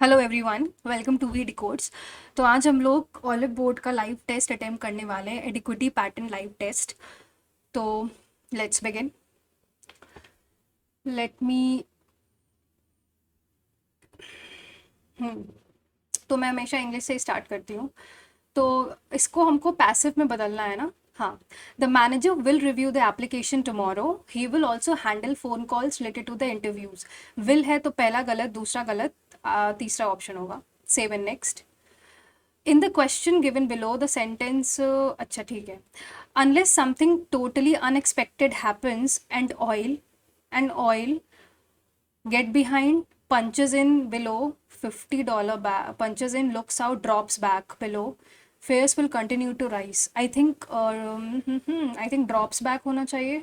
Hello everyone, welcome to we decodes. तो आज हम लोग ऑलिव बोर्ड का लाइव टेस्ट अटेम्प्ट करने वाले हैं, एडिक्विटी पैटर्न लाइव टेस्ट। तो लेट्स बिगिन। लेट मी तो मैं हमेशा इंग्लिश से स्टार्ट करती हूँ। तो इसको हमको पैसिव में बदलना है ना। हाँ। The manager will review the application tomorrow. He will also handle phone calls related to the interviews. Will है तो पहला गलत, दूसरा गलत, तीसरा ऑप्शन होगा। Save and next. In the question given below, the sentence अच्छा ठीक है, unless something totally unexpected happens and oil get behind, punches in below $50 back, punches in, looks out, drops back below, fares will continue to rise. I think drops back होना चाहिए।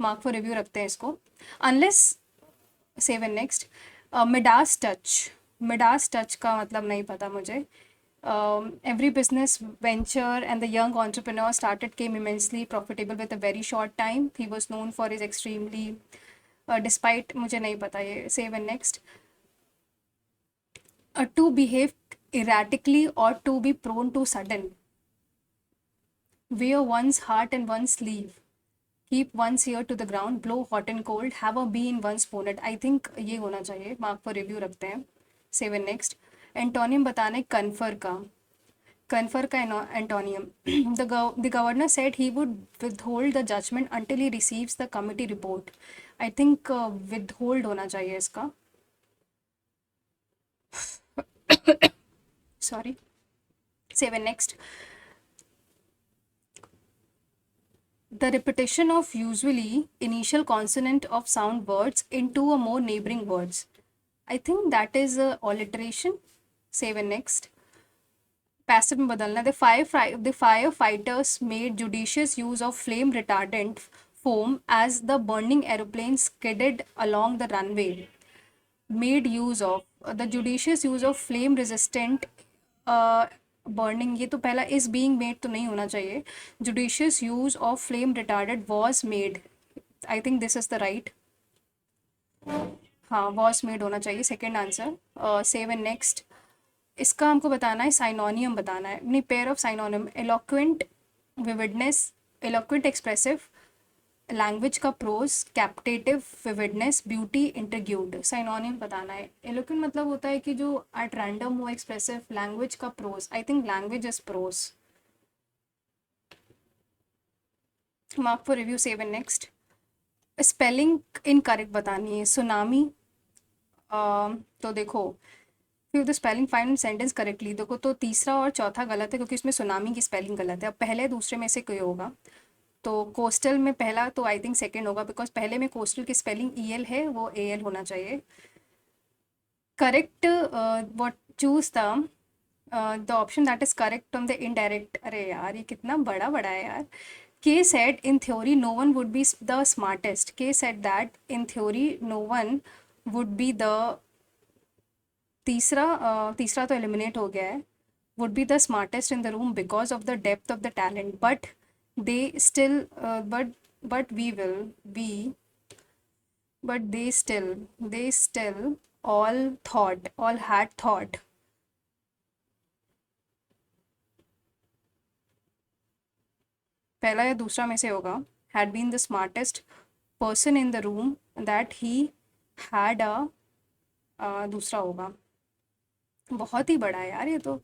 Mark for review रखते हैं इसको। Unless save and next. Midas touch का मतलब नहीं पता मुझे। Every business venture and the young entrepreneur came immensely profitable with a very short time. He was known for his extremely despite मुझे नहीं पता ये। save and next. To behave erratically or to be prone to sudden. Wear one's heart in one's sleeve. Keep one's ear to the ground. Blow hot and cold. Have a bee in one's bonnet. I think ये होना चाहिए। Mark for review रखते हैं। save and next. Antonym बताना है confer का। Confer का antonium. The governor said he would withhold the judgment until he receives the committee report. I think withhold होना चाहिए इसका। Sorry. Save and next. The repetition of usually initial consonant of sound words into a more neighboring words. I think that is alliteration. Save and next. Passive में बदलना। The firefighters made judicious use of flame retardant foam as the burning aeroplane skidded along the runway. Made use of the judicious use of flame resistant burning, ये तो पहला is being made तो नहीं होना चाहिए। Judicious use of flame retarded was made. I think this is the right. हाँ, was made होना चाहिए, second answer. Save and next. इसका हमको बताना है, साइनोनियम बताना है। नहीं, pair of synonym. Eloquent, vividness, eloquent expressive, language का prose, captive, vividness, beauty, intrigued. Synonym बताना है। एलोक्वेंट मतलब होता है कि जो एट रैंडम हो, एक्सप्रेसिव, लैंग्वेज का prose. I think language is pros. Mark for review, save and next. Spelling incorrect बतानी है। सुनामी, तो देखो, फिर the spelling find sentence correctly. देखो तो तीसरा और चौथा गलत है क्योंकि इसमें सुनामी की स्पेलिंग गलत है। अब पहले दूसरे में से कोई होगा। तो कोस्टल में पहला तो आई थिंक सेकंड होगा, बिकॉज पहले में कोस्टल की स्पेलिंग ईएल है, वो एएल होना चाहिए। Correct what choose the option that is correct on the indirect. अरे यार, ये कितना बड़ा बड़ा है यार। K said in theory no one would be the smartest. K said that in theory no one would be the, तीसरा तो एलिमिनेट हो गया है। Would be the smartest in the room because of the depth of the talent, but they still but we will B, but they still all had thought। पहला या दूसरा में से होगा। had been the smartest person in the room that he had दूसरा होगा। बहुत ही बड़ा है यार ये तो।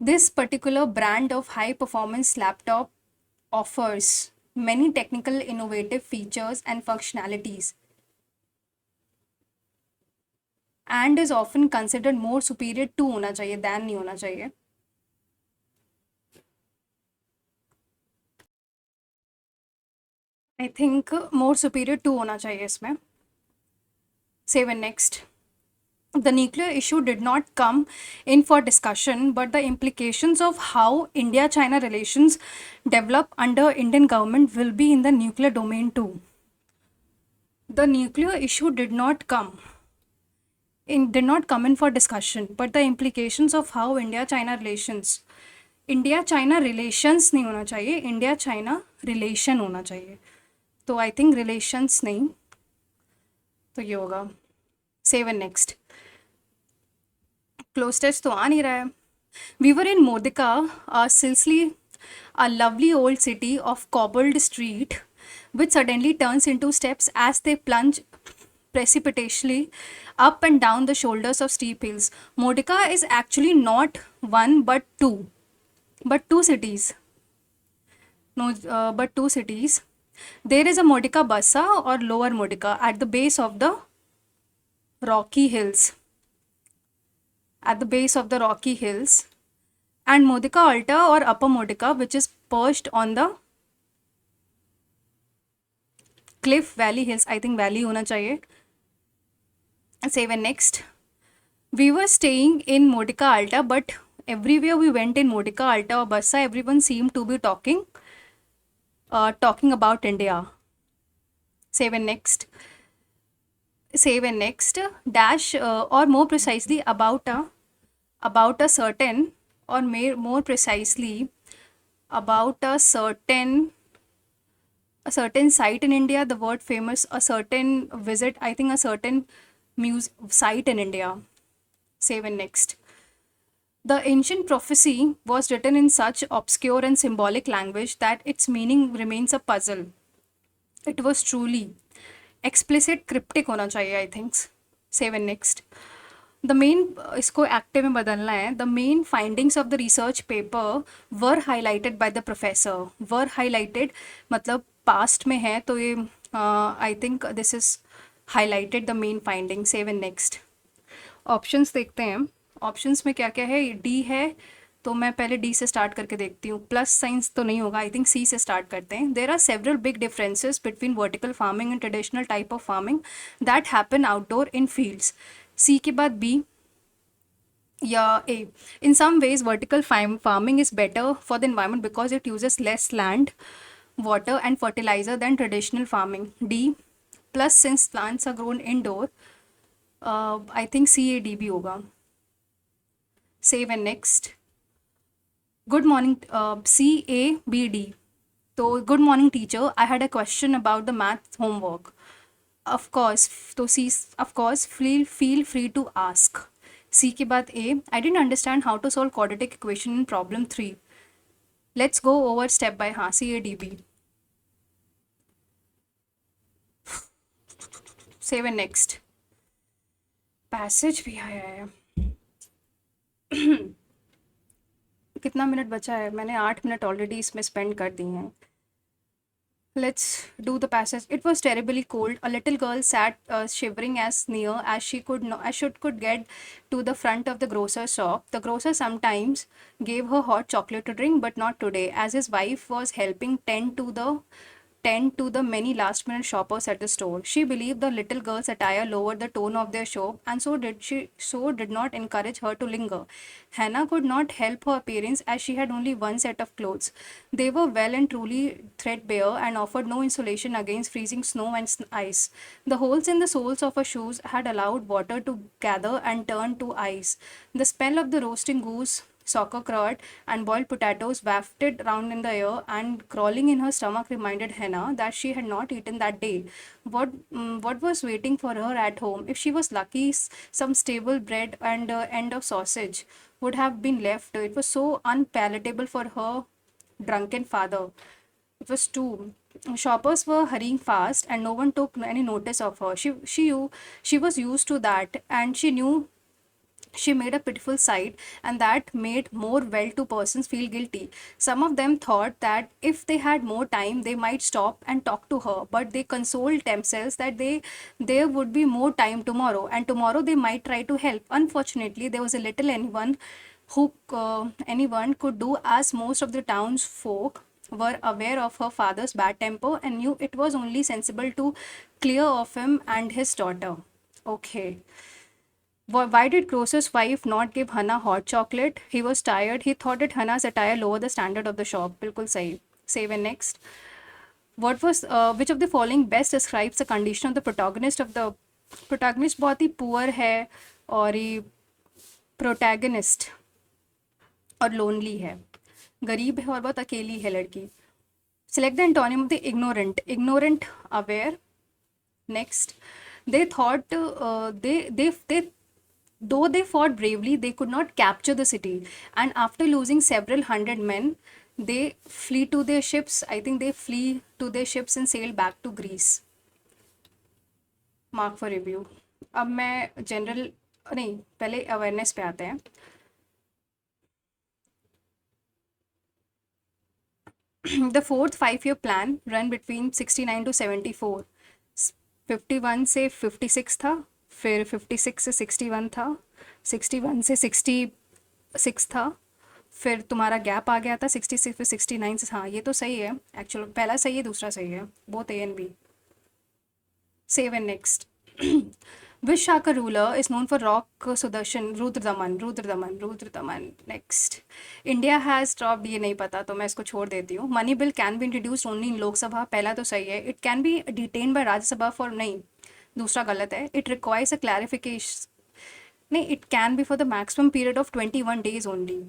This particular brand of high performance laptop offers many technical innovative features and functionalities and is often considered more superior to होना चाहिए, than नहीं होना चाहिए। I think more superior to होना चाहिए इसमें। Save and next. The nuclear issue did not come in for discussion, but the implications of how India-China relations develop under Indian government will be in the nuclear domain too. The nuclear issue did not come in for discussion, but the implications of how India-China relations नहीं होना चाहिए, India-China relation होना चाहिए। तो I think relations नहीं, तो ये होगा। Save and next. Cloze test तो आ नहीं रहा है. We were in Modika, a lovely old city of cobbled street, which suddenly turns into steps as they plunge precipitously up and down the shoulders of steep hills. Modica is actually not one but two cities. No, but two cities. There is a Modica Bassa or Lower Modica at the base of the Rocky Hills. At the base of the Rocky Hills, and Modica Alta or Upper Modica, which is perched on the Cliff Valley Hills. I think Valley होना चाहिए. Save and next. We were staying in Modica Alta, but everywhere we went in Modica Alta or Bassa, everyone seemed to be talking about India. Save and next. Save and next. Dash or more precisely about a certain or more precisely about a certain site in India. The word famous, a certain visit, I think a certain site in India. Save and next. The ancient prophecy was written in such obscure and symbolic language that its meaning remains a puzzle. It was truly explicit, cryptic होना चाहिए, I think. Save and next. The main इसको active में बदलना है. The main findings of the research paper were highlighted by the professor. Were highlighted मतलब past में है तो ये I think this is highlighted the main findings. Save and next. Options देखते हैं. Options में क्या क्या है. D है तो मैं पहले D से स्टार्ट करके देखती हूँ. प्लस साइंस तो नहीं होगा. आई थिंक C से स्टार्ट करते हैं. There are several big differences between vertical farming and traditional type of farming that happen outdoor in fields. C के बाद B या A. In some ways, vertical farming is better for the environment because it uses less land, water and fertilizer than traditional farming. D. Plus, since plants are grown indoor, I think CAD भी होगा. Save and next. Good morning, CABD. So, good morning, teacher. I had a question about the math homework. Of course, तो C, of course, feel free to ask. C के बाद A. I didn't understand how to solve quadratic equation in problem 3. Let's go over step by हाँ CADB. Save and next. Passage भी आया है. कितना minute बचा है. मैंने 8 मिनट ऑलरेडी इसमें स्पेंड कर दिए हैं. Let's do the passage. It was terribly cold. A little girl sat shivering as near as she could get to the front of the grocer's shop. The grocer sometimes gave her hot chocolate to drink, but not today, as his wife was helping tend to the many last-minute shoppers at the store. She believed the little girl's attire lowered the tone of their shop, and so did not encourage her to linger. Hannah could not help her appearance as she had only one set of clothes. They were well and truly threadbare and offered no insulation against freezing snow and ice. The holes in the soles of her shoes had allowed water to gather and turn to ice. The smell of the roasting goose, sauerkraut, and boiled potatoes wafted round in the air, and crawling in her stomach reminded Hannah that she had not eaten that day. What was waiting for her at home? If she was lucky, some stable bread and end of sausage would have been left. It was so unpalatable for her drunken father. It was too. Shoppers were hurrying fast, and no one took any notice of her. She was used to that, and she knew she made a pitiful sight, and that made more well-to persons feel guilty. Some of them thought that if they had more time, they might stop and talk to her, but they consoled themselves that there would be more time tomorrow, and tomorrow they might try to help. Unfortunately, there was a little anyone could do, as most of the townsfolk were aware of her father's bad temper and knew it was only sensible to clear off him and his daughter. Okay. Why did grocer's wife not give Hannah hot chocolate? He was tired. He thought that Hannah's attire lowered the standard of the shop. बिल्कुल सही. Save and next. Which of the following best describes the condition of the protagonist protagonist बहुत ही poor है और ये protagonist और lonely है. गरीब है और बहुत अकेली है लड़की. Select the antonym of the ignorant. Ignorant, aware. Next. They thought Though they fought bravely, they could not capture the city. And after losing several hundred men, they flee to their ships. I think they flee to their ships and sail back to Greece. Mark for review. अब मैं general नहीं, पहले awareness पे आते हैं. The fourth 5 year plan run between 69 to 74. 51 से 56 था, फिर 56 से 61 था, 61 से 66 था, फिर तुम्हारा गैप आ गया था 66 फिर 69 से. हाँ, ये तो सही है एक्चुअल. पहला सही है, दूसरा सही है, both A and B. Save and next. Which Shaka ruler is known for rock Sudarshan? Rudradaman. Next. India has dropped, ये नहीं पता तो मैं इसको छोड़ देती हूँ. Money bill can be introduced only in Lok Sabha. पहला तो सही है. It can be detained by Rajya Sabha for नहीं, दूसरा गलत है. It requires a clarification. नहीं, it can be for the maximum period of 21 days only.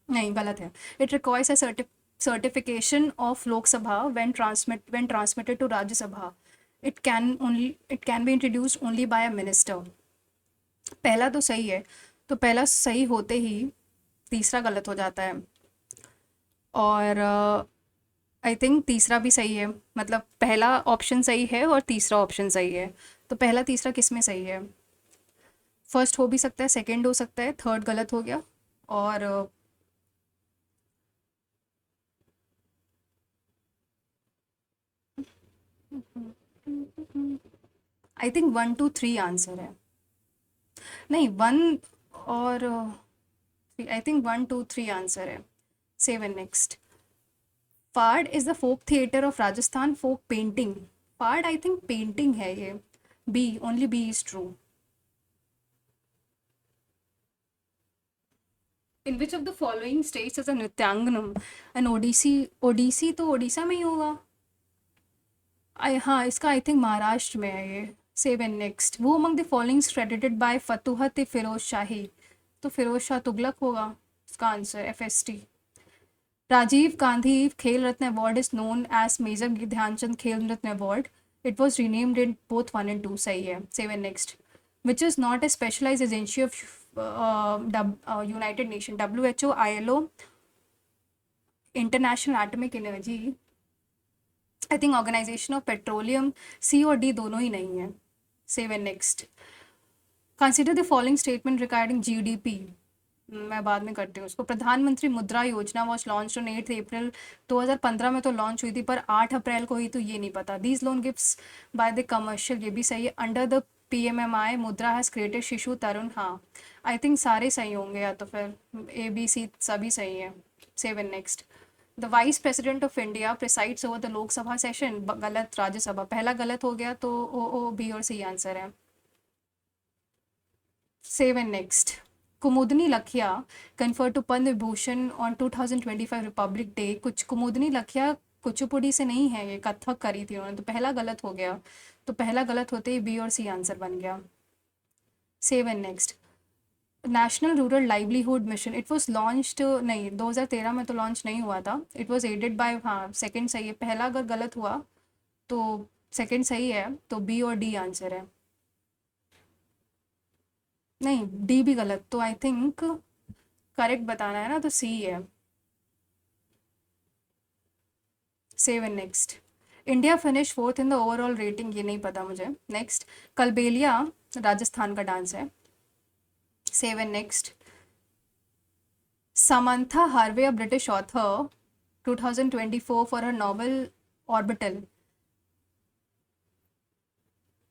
नहीं, गलत है. It requires a certification of Lok Sabha when transmitted to Rajya Sabha. It can be introduced only by a minister. पहला तो सही है, तो पहला सही होते ही तीसरा गलत हो जाता है. और आई थिंक तीसरा भी सही है. मतलब पहला ऑप्शन सही है और तीसरा ऑप्शन सही है. तो पहला तीसरा किस में सही है? फर्स्ट हो भी सकता है, सेकंड हो सकता है, थर्ड गलत हो गया. और आई थिंक 1 2 3 आंसर है. नहीं, 1 और आई थिंक 1 2 3 आंसर है. Save and next. Phad is the folk theatre of Rajasthan. Folk painting. Phad I think painting है ये. B, only B is true. In which of the following states is a नृत्यांगनम an Odissi? Odissi तो ओडिशा में ही होगा. हाँ, इसका आई थिंक महाराष्ट्र में है ये. Save and next. वो among the following credited by Futuhat Firoz Shahi. तो फिरोज शाह तुगलक होगा इसका answer. FST. Rajiv Gandhi Khel Ratna award is known as major Dhyan Chand Khel Ratna award. It was renamed in both 1 and 2. सही है. Save and next. Which is not a specialise agency of United Nation. WHO, ILO, international atomic energy, I think organisation of petroleum. C और D दोनों ही नहीं है. Save and next. Consider the following statement regarding GDP. मैं बाद में करती हूँ उसको. प्रधानमंत्री मुद्रा योजना वॉज लॉन्च ऑन 8 अप्रैल. 2015 में तो लॉन्च हुई थी, पर 8 अप्रैल को ही तो ये नहीं पता. These loan gifts by the commercial, ये भी सही है. अंडर द PMMI मुद्रा हैज़ क्रिएटेड शिशु तरुण. हाँ, आई थिंक सारे सही होंगे, या तो फिर ABC सभी सही है. Save and next. The vice president of India presides over the Lok Sabha session. गलत. राज्यसभा. पहला गलत हो गया, तो O, B और C आंसर है. Save and next. Kumudini Lakhia confer to Padma Vibhushan on 2025 republic day. कुछ कुमुदनी लखिया कुचिपुड़ी से नहीं है, ये कथक करी थी उन्होंने. तो पहला गलत हो गया, तो पहला गलत होते ही B और C आंसर बन गया. Save and next. National rural livelihood mission. It was launched नहीं, 2013 में तो लॉन्च नहीं हुआ था. It was added by. हाँ, सेकंड सही है. पहला अगर गलत हुआ तो सेकंड सही है, तो B और D आंसर है. नहीं, D भी गलत. तो आई थिंक करेक्ट बताना है ना, तो C है. Save and next. India finish fourth in the overall rating. ये नहीं पता मुझे. नेक्स्ट. कलबेलिया राजस्थान का डांस है. Save and next. Samantha Harvey, a British author, 2024 for her novel Orbital.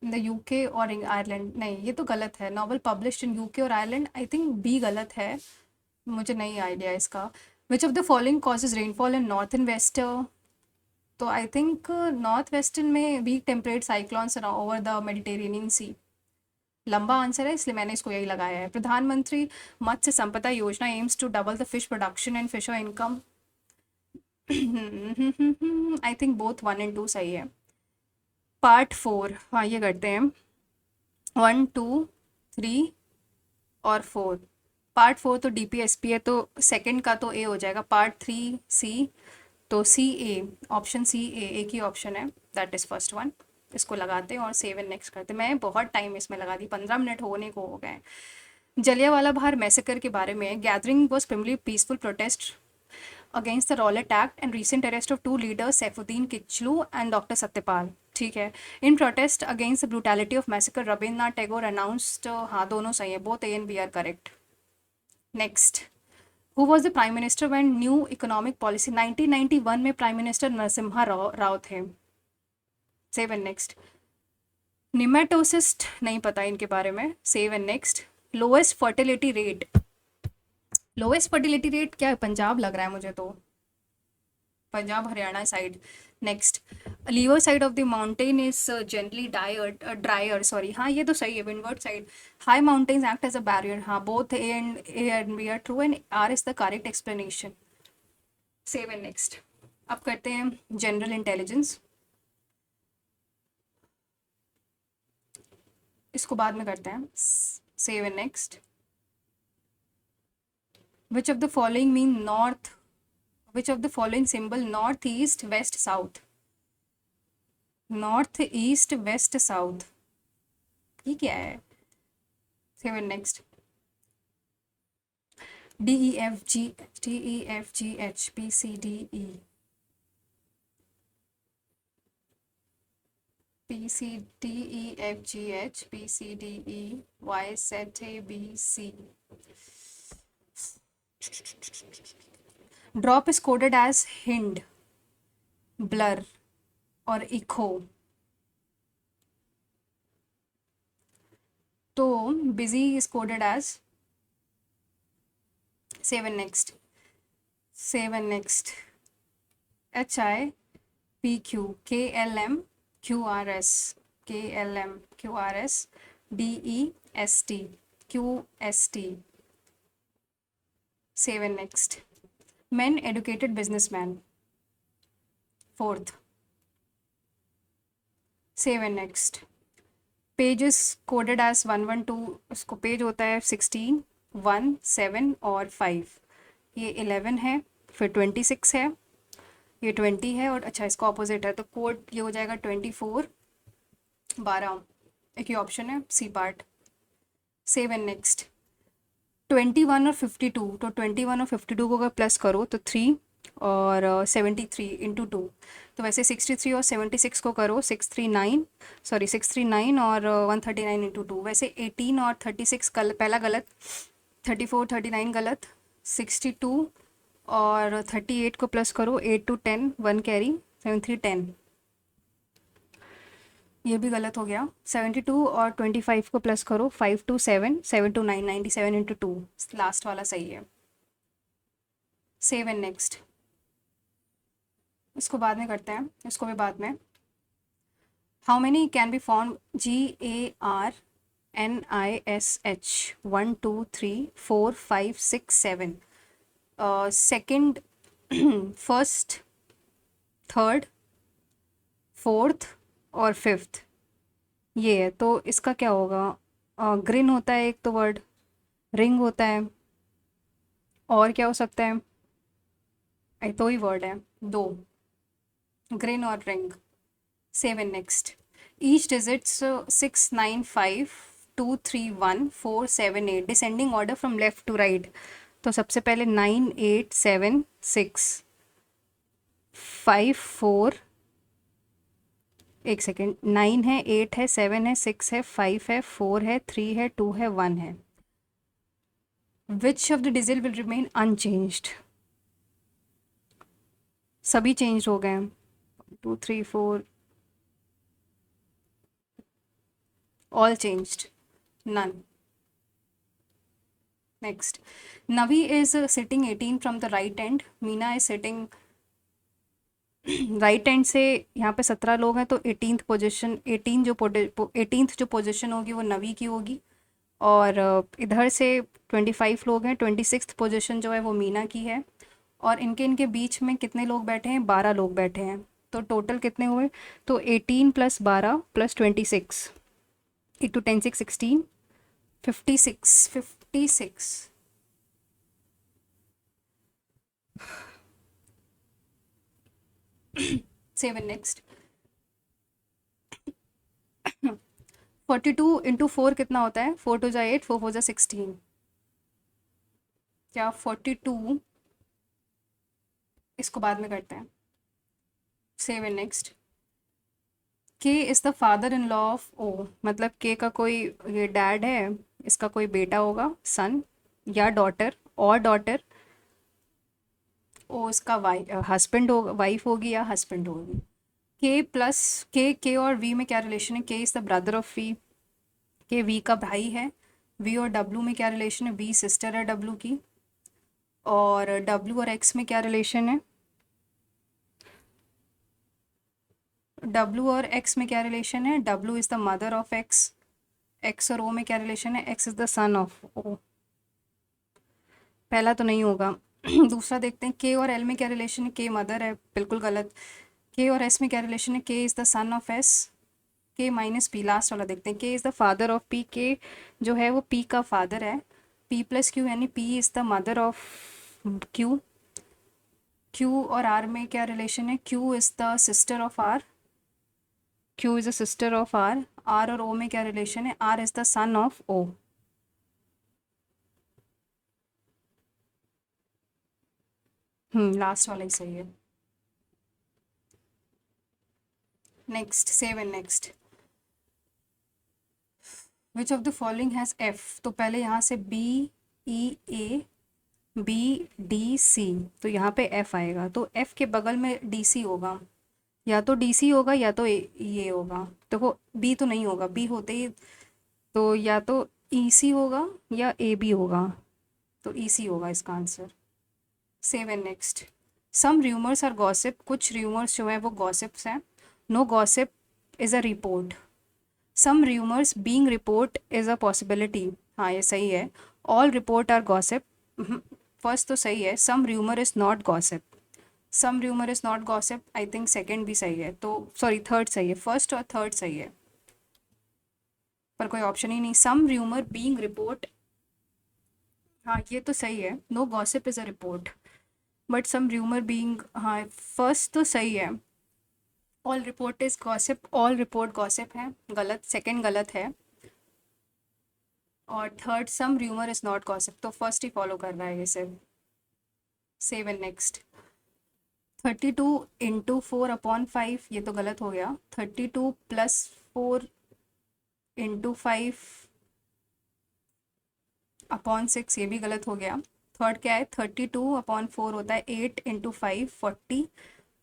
In the UK और आयरलैंड. नहीं, ये तो गलत है. नॉवल पब्लिश्ड इन UK और आयरलैंड. आई थिंक B गलत है, मुझे नहीं आइडिया इसका. Which of the following causes rainfall in north and west. तो आई थिंक नॉर्थ वेस्टर्न में weak temperate cyclones over the Mediterranean sea. लंबा आंसर है, इसलिए मैंने इसको यही लगाया है. प्रधानमंत्री Matsya Sampada Yojana aims to double the fish production and fisher income. I think both 1 and 2 सही है. पार्ट 4. हाँ, ये करते हैं. 1 2 3 और 4. पार्ट 4 तो DPSP है, तो सेकंड का तो A हो जाएगा. पार्ट 3 C, तो CA. ऑप्शन CA एक ही ऑप्शन है, दैट इज फर्स्ट वन. इसको लगाते हैं और सेव एंड नेक्स्ट करते हैं। मैं बहुत टाइम इसमें लगा दी, 15 मिनट होने को हो गए। जलियांवाला बाग मैसेकर के बारे में, gathering was प्रिमली peaceful protest against the Rowlatt Act and recent arrest of two leaders, Saifuddin Kichlu and Dr. Satyapal. ठीक है, in protest against the brutality of massacre, Rabindranath Tagore announced, हाँ दोनों सही है, both A and B are correct. Next, who was the prime minister when new economic policy 1991 में prime minister Narasimha Rao थे। Save and next. Nematocyst नहीं पता इनके बारे में, save and next. Lowest fertility rate, lowest fertility rate क्या है, पंजाब लग रहा है मुझे तो, Punjab Haryana side. Next, leeward side of the mountain is generally drier, sorry हाँ ये तो सही है, windward side. High mountains act as a barrier, हाँ both A and B are true and R is the correct explanation. Save and next. अब करते हैं general intelligence, इसको बाद में करते हैं। Save and next. Which of the following mean north, which of the following symbol north east west south, north east west south, ये क्या है। Save and next. D E F G H P C D E, P C D E F G H P C D E Y Z A B C. Drop is coded as hind, blur और echo. तो busy is coded as, save and next. Save and next. H I P Q K L M Q R S K L M Q R S D E S T Q S T. Save and next. Men educated businessman. Fourth. Save and next. Pages coded as 112, इसको page होता है 16, 1, 7 और 5। ये 11 है, फिर 26 है, ये 20 है और अच्छा इसका ऑपोजिट है, तो कोड ये हो जाएगा 24, 12। एक ही ऑप्शन है, C part. Save and next. 21 और 52, तो 21 और 52 को अगर प्लस करो तो 3 और 73 इंटू 2, तो वैसे 63 और 76 को करो 639, सॉरी 639 और 139 इंटू 2, वैसे 18 और 36 पहला गलत, 34 39 गलत, 62 और 38 को प्लस करो 8 to 10 1 कैरी 7 3 10, ये भी गलत हो गया। 72 और 25 को प्लस करो 5 to 7 7 to 9 97 इंटू 2, लास्ट वाला सही है। Save and next. इसको बाद में करते हैं, इसको भी बाद में। How many can be form GARNISH 1 2 3 4 5 6 7, second, first, third, fourth और फिफ्थ, ये है। तो इसका क्या होगा, ग्रिन होता है एक तो वर्ड, रिंग होता है, और क्या हो सकता है, तो ही वर्ड है दो, ग्रिन और ring. Save and next. Each digits 6 9 5 2 3 1 4 7 8, descending order from left to right. तो सबसे पहले 9 8 7 6 5 4, एक सेकेंड, 9 है 8 है 7 है 6 है 5 है 4 है 3 है 2 है 1 है। विच of the digit will remain unchanged, सभी चेंज हो गए हैं, 2 3 4 all changed, none. Next, Navi is sitting 18 from the right end, Meena is sitting right hand से, यहाँ पे 17 लोग हैं तो 18th पोजीशन, 18th जो पोजीशन होगी वो नवी की होगी, और इधर से 25 लोग हैं, 26th पोजीशन जो है वो मीना की है, और इनके इनके बीच में कितने लोग बैठे हैं, 12 लोग बैठे हैं, तो टोटल कितने हुए, तो 18 + 12 + 26, 8 to 10 6 16 56। Save and next. 42 × 4 कितना होता है? 4 2 8, 4 4 16। क्या 42, इसको बाद में करते हैं। Save and next. K is the father in law of O, मतलब के का कोई ये डैड है, इसका कोई बेटा होगा, सन या डॉटर, और डॉटर। ओ इसका हस्बैंड होगा, वाइफ होगी या हस्बैंड होगी। के प्लस के और वी में क्या रिलेशन है? K is the brother of V, K V का भाई है। वी और डब्लू में क्या रिलेशन है? वी सिस्टर है डब्लू की। और डब्लू और एक्स में क्या रिलेशन है? डब्लू और एक्स में क्या रिलेशन है? W is the mother of X. X और ओ में क्या रिलेशन है? X is the son of O. पहला तो नहीं होगा। दूसरा देखते हैं, के और एल में क्या रिलेशन है? के मदर है, बिल्कुल गलत। के और एस में क्या रिलेशन है? K is the son of S. K minus P, last वाला देखते हैं। K is the father of P, K जो है वो पी का फादर है। पी प्लस क्यू यानी P is the mother of Q. Q और आर में क्या रिलेशन है? Q is the sister of R. Q is the sister of R. R और ओ में क्या रिलेशन है? R is the son of O. Last वाला ही सही है। Next, seven next. Which of the following has F, तो पहले यहाँ से B, E, A, B, D, C, तो यहाँ पे एफ आएगा, तो एफ के बगल में डी सी होगा। या तो डी सी होगा या तो ये होगा। देखो बी तो नहीं होगा, बी होते ही तो या तो ई सी होगा या ए बी होगा, तो ई सी होगा इसका answer. Save and next. Some rumours are gossip, कुछ र्यूमर्स जो है वो गॉसिप्स हैं। No gossip is a report. Some rumours being report is a possibility, हाँ ये सही है। All report are gossip, first तो सही है। Some rumour is not gossip, some rumour is not gossip, I think second भी सही है, तो सॉरी थर्ड सही है, फर्स्ट और थर्ड सही है, पर कोई ऑप्शन ही नहीं। सम र्यूमर बीइंग रिपोर्ट, हाँ ये तो सही है। No gossip is a report, but some rumour being, हाँ फर्स्ट तो सही है। All report is gossip, all report gossip है, गलत, सेकेंड गलत है। और third some rumour is not gossip, तो फर्स्ट ही फॉलो कर रहा है ये सिर्फ। Seven next. 32 × 4/5, ये तो गलत हो गया। 32 + 4/6, ये भी गलत हो गया। थर्ड क्या है? 32/4 होता है 8 × 5, 40।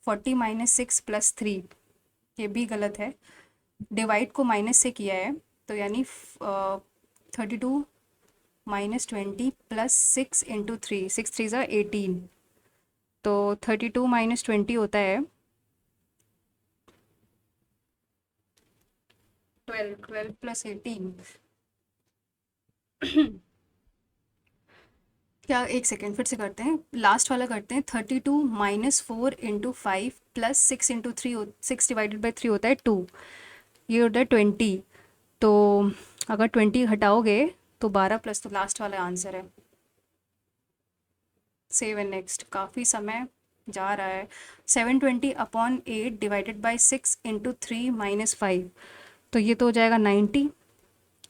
40 - 6 + 3, ये भी गलत है। डिवाइड को माइनस से किया है, तो यानी 32 - 20 + 6 × 3, 6 3 = 18, तो 32 - 20 होता है 12। 12 + 18, क्या, एक सेकेंड फिर से करते हैं, लास्ट वाला करते हैं। 32 - 4 × 5 + 6 × 3, 6/3 होता है 2, ये होता है 20। तो अगर 20 घटाओगे तो 12 प्लस, तो लास्ट वाला आंसर है। सेवन नेक्स्ट, काफ़ी समय जा रहा है। 720/8 /6 × 3 - 5, तो ये तो हो जाएगा 90,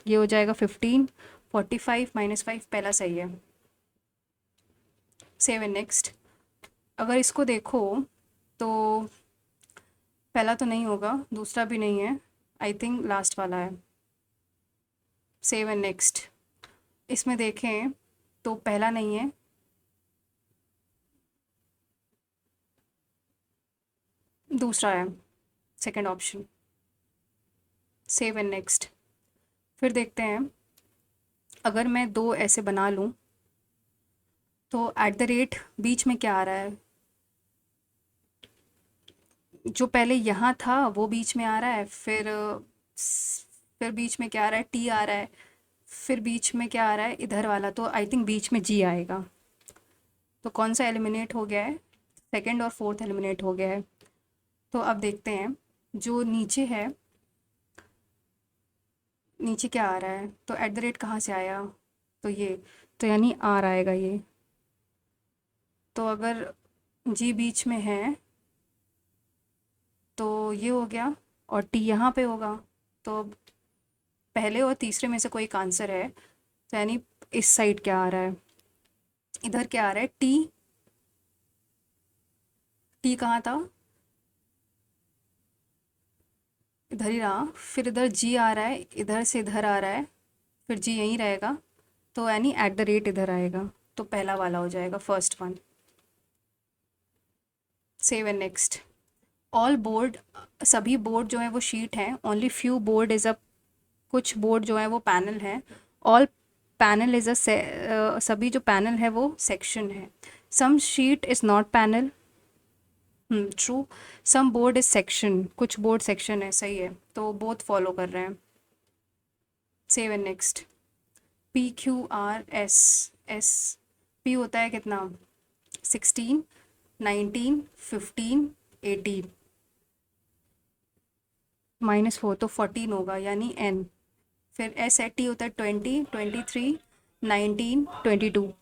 ये हो जाएगा 15। 45 - 5 पहला सही है। Seven next. अगर इसको देखो तो पहला तो नहीं होगा, दूसरा भी नहीं है, आई थिंक लास्ट वाला है। Seven next. इसमें देखें तो पहला नहीं है, दूसरा है, सेकंड ऑप्शन। Seven next. फिर देखते हैं, अगर मैं दो ऐसे बना लूँ तो @ बीच में क्या आ रहा है? जो पहले यहाँ था वो बीच में आ रहा है, फिर बीच में क्या आ रहा है? टी आ रहा है, फिर बीच में क्या आ रहा है? इधर वाला, तो आई थिंक बीच में जी आएगा। तो कौन सा एलिमिनेट हो गया है? सेकंड और फोर्थ एलिमिनेट हो गया है। तो अब देखते हैं, जो नीचे है, नीचे क्या आ रहा है? तो कहाँ से आया? तो ये, तो यानी आर आएगा ये। तो अगर जी बीच में है तो ये हो गया, और टी यहाँ पे होगा, तो पहले और तीसरे में से कोई एक आंसर है, तो यानी इस साइड क्या आ रहा है, इधर क्या आ रहा है, टी, टी कहाँ था, इधर ही रहा, फिर इधर जी आ रहा है, इधर से इधर आ रहा है, फिर जी यहीं रहेगा, तो यानी एट द रेट इधर आएगा, तो पहला वाला हो जाएगा, first one. Save and next. All board, सभी बोर्ड जो है वो शीट हैं, only few board is a, कुछ बोर्ड जो है वो पैनल है, ऑल पैनल इज़ अ, सभी जो पैनल है वो सेक्शन है, some sheet is not panel, true, some board is section, कुछ बोर्ड सेक्शन है, सही है, तो बोथ फॉलो कर रहे हैं। Save and next. P Q R S, S, P होता है कितना, 16, 19, 15, 18, -4 तो 14 होगा, यानी एन। फिर एस है, टी होता है 20, 23, 19, 22,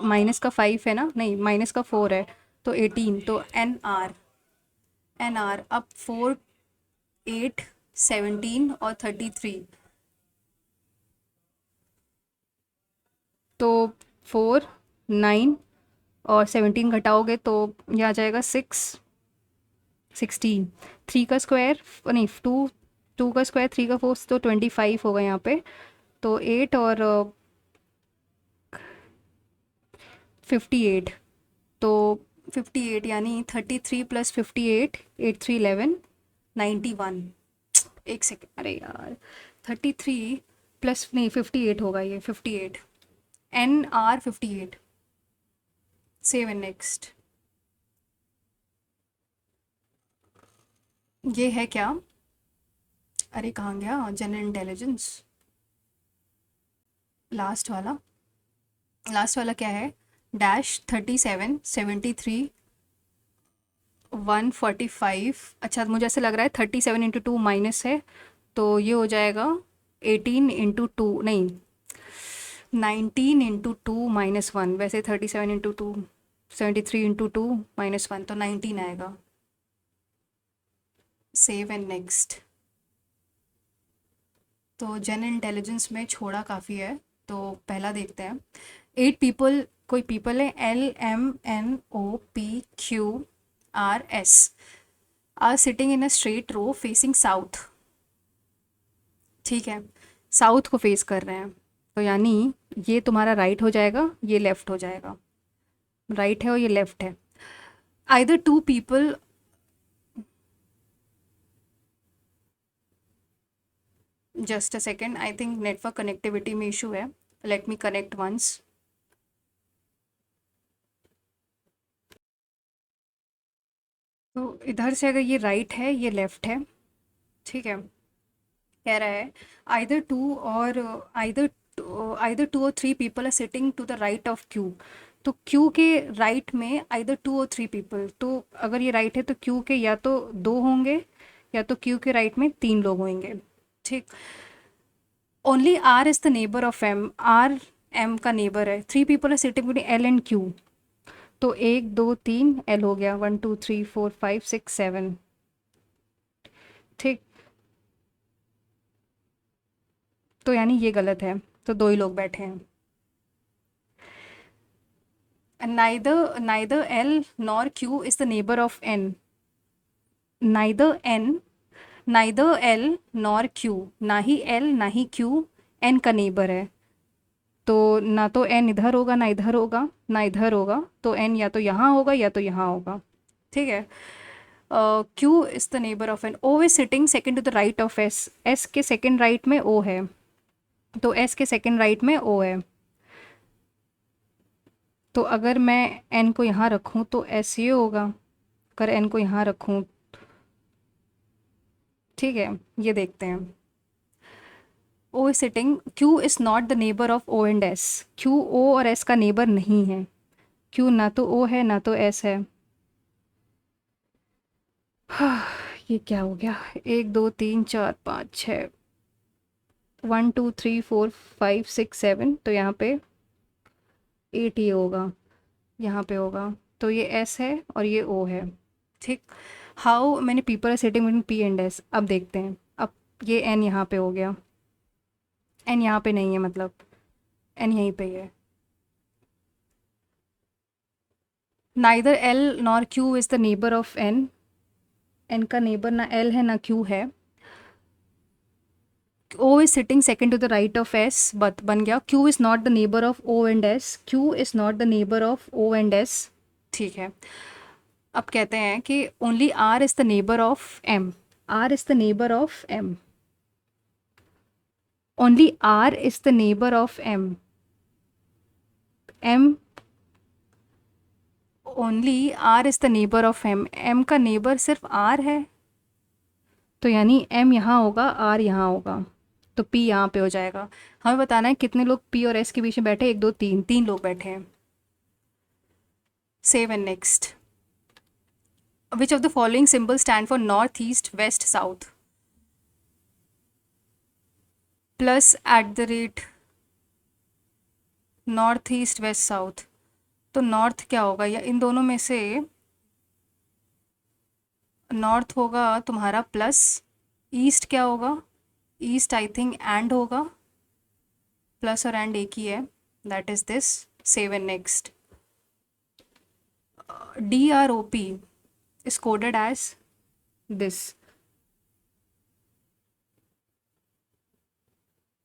माइनस का 5 है ना, नहीं माइनस का 4 है, तो 18, तो एन आर, एन आर अब 4, 8, 17 और 33, तो 4, 9 और 17 घटाओगे तो ये आ जाएगा 6, 16, 3 का स्क्वायर, नहीं 2, 2 का स्क्वायर, 3 का 4, तो 25 होगा यहाँ पे, तो 8 और 58, तो 58 यानी 33 + 58, 8 3 11, 91, एक सेकेंड, अरे यार 33 प्लस नहीं 58 होगा, ये 58, N R 58। Save and next. ये है क्या, अरे कहाँ गया जनरल इंटेलिजेंस, लास्ट वाला, लास्ट वाला क्या है, डैश 37, 73, 145, अच्छा मुझे ऐसे लग रहा है 37 × 2 माइनस है, तो ये हो जाएगा 18 × 2, नहीं 19 × 2 -1, वैसे 37 × 2, 73 × 2 -1, तो 19 आएगा। Save and next. तो जनरल इंटेलिजेंस में छोड़ा काफ़ी है, तो पहला देखते हैं। 8 पीपल, कोई पीपल है, LMNOPQRS are sitting in a straight row facing south, ठीक है, साउथ को फेस कर रहे हैं, तो यानी ये तुम्हारा राइट हो जाएगा, ये लेफ्ट हो जाएगा, राइट है और ये लेफ्ट है। Either two people, just a second, I think network connectivity में इशू है, लेट मी कनेक्ट वंस। तो इधर से अगर ये राइट है, ये लेफ्ट है, ठीक है, कह रहा है आइदर टू और आइदर 2 और 3 people are sitting to the right of Q, तो क्यू के राइट में आइदर 2 और 3 पीपल, तो अगर ये राइट है तो क्यू के या तो 2 होंगे, या तो क्यू के राइट में 3 लोग होंगे, ठीक। Only R is the neighbour of M, R M का नेबर है, 3 people are sitting between L and Q, तो 1 2 3 एल हो गया, 1 2 3 4 5 6 7, ठीक, तो यानी ये गलत है, तो 2 ही लोग बैठे हैं। Neither L nor Q is the neighbor of N. Neither N, neither L nor Q, ना ही L ना ही Q N का नेबर है, तो ना तो N इधर होगा ना इधर होगा ना इधर होगा, तो N या तो यहाँ होगा या तो यहाँ होगा, ठीक है। Q is the neighbour of N, O is sitting second to the right of S, S के सेकेंड राइट में O है, तो S के सेकेंड राइट में O है, तो अगर मैं N को यहाँ रखूँ तो S ये होगा, अगर N को यहाँ रखूँ, ठीक है, ये देखते हैं। O is sitting, Q is not the neighbour of O and S, Q O और एस का नेबर नहीं है, क्यू ना तो ओ है ना तो एस है। ये क्या हो गया, 1 2 3 4 5 6, 1 2 3 4 5 6 7, तो यहाँ पे 8 ये होगा, यहाँ पे होगा, तो ये एस है और ये ओ है, ठीक। How many people are sitting between P and S, अब देखते हैं, अब ये एन यहाँ पे हो गया, एन यहाँ पे नहीं है, मतलब एन यहीं पे ही है। Neither L nor Q is the neighbour of N, N का नेबर ना एल है ना क्यू है। O is sitting second to the right of S, but बन गया Q is not the neighbor of O and S, Q is not the neighbor of O and S। ठीक है, अब कहते हैं कि only R is the neighbor of M, R is the neighbor of M, only R is the neighbor of M, M only R is the neighbor of M, M का neighbor सिर्फ R है, तो यानी M यहाँ होगा, R यहाँ होगा, तो P यहाँ पे हो जाएगा। हमें बताना है कितने लोग P और S के बीच में बैठे, 1 2 3, 3 लोग बैठे हैं। Save and next. Which of the following symbols stand for north, east, west, south? Plus at the rate, north east west south, तो नॉर्थ क्या होगा, या इन दोनों में से नॉर्थ होगा तुम्हारा प्लस, ईस्ट क्या होगा, ईस्ट आई थिंक एंड होगा, प्लस और एंड एक ही है, that is this. Save and next. DROP is coded as this।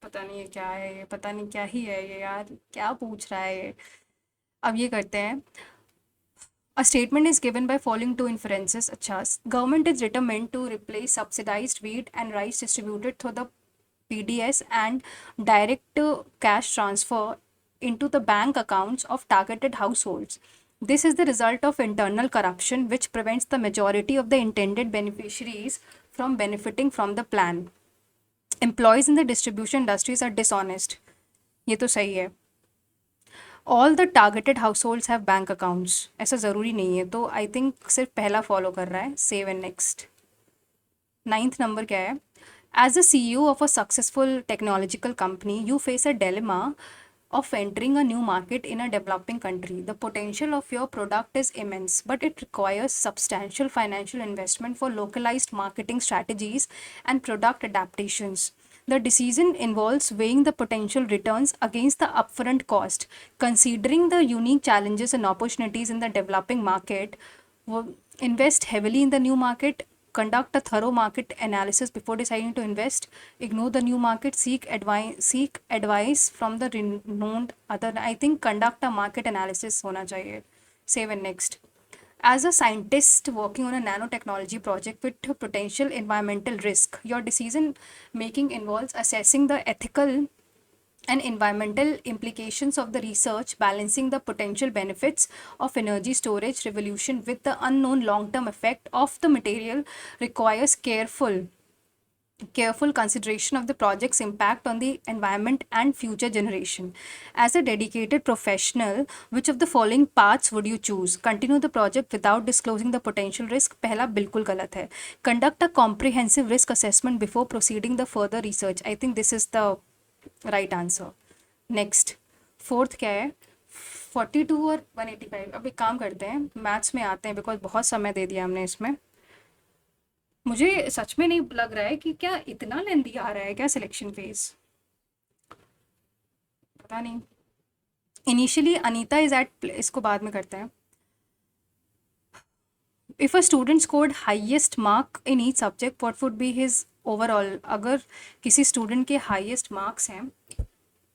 पता नहीं ये क्या है, ये पता नहीं क्या ही है ये यार, क्या पूछ रहा है ये। अब ये करते हैं। A statement is given by following two inferences। अच्छा, government is determined to replace subsidized wheat and rice distributed through the PDS and direct cash transfer into the bank accounts of targeted households. This is the result of internal corruption which prevents the majority of the intended beneficiaries from benefiting from the plan. Employees in the distribution industries are dishonest। ये तो सही है। All the targeted house holds have bank accounts, ऐसा ज़रूरी नहीं है, तो I think सिर्फ पहला फॉलो कर रहा है। Save and next. 9th number क्या है? As the CEO of a successful technological company you face a dilemma of entering a new market in a developing country. The potential of your product is immense, but it requires substantial financial investment for localized marketing strategies and product adaptations. The decision involves weighing the potential returns against the upfront cost. Considering the unique challenges and opportunities in the developing market, invest heavily in the new market, conduct a thorough market analysis before deciding to invest, ignore the new market, seek advice from the renowned other, I think conduct a market analysis होना चाहिए। Save and next। As a scientist working on a nanotechnology project with potential environmental risk, your decision making involves assessing the ethical and environmental implications of the research, balancing the potential benefits of energy storage revolution with the unknown long-term effect of the material requires careful consideration of the project's impact on the environment and future generation. As a dedicated professional, which of the following paths would you choose? Continue the project without disclosing the potential risk, पहला बिल्कुल गलत है। Conduct a comprehensive risk assessment before proceeding the further research, I think this is the right answer. Next 4th क्या है? 42 और 185। अब एक काम करते हैं, मैथ्स में आते हैं, बिकॉज बहुत समय दे दिया हमने इसमें। मुझे सच में नहीं लग रहा है कि क्या इतना लेंदी आ रहा है क्या सिलेक्शन फेज, पता नहीं। इनिशियली अनीता इज एट, इसको बाद में करते हैं। If a student scored highest mark in each subject what would be his overall, अगर किसी स्टूडेंट के हाईएस्ट मार्क्स हैं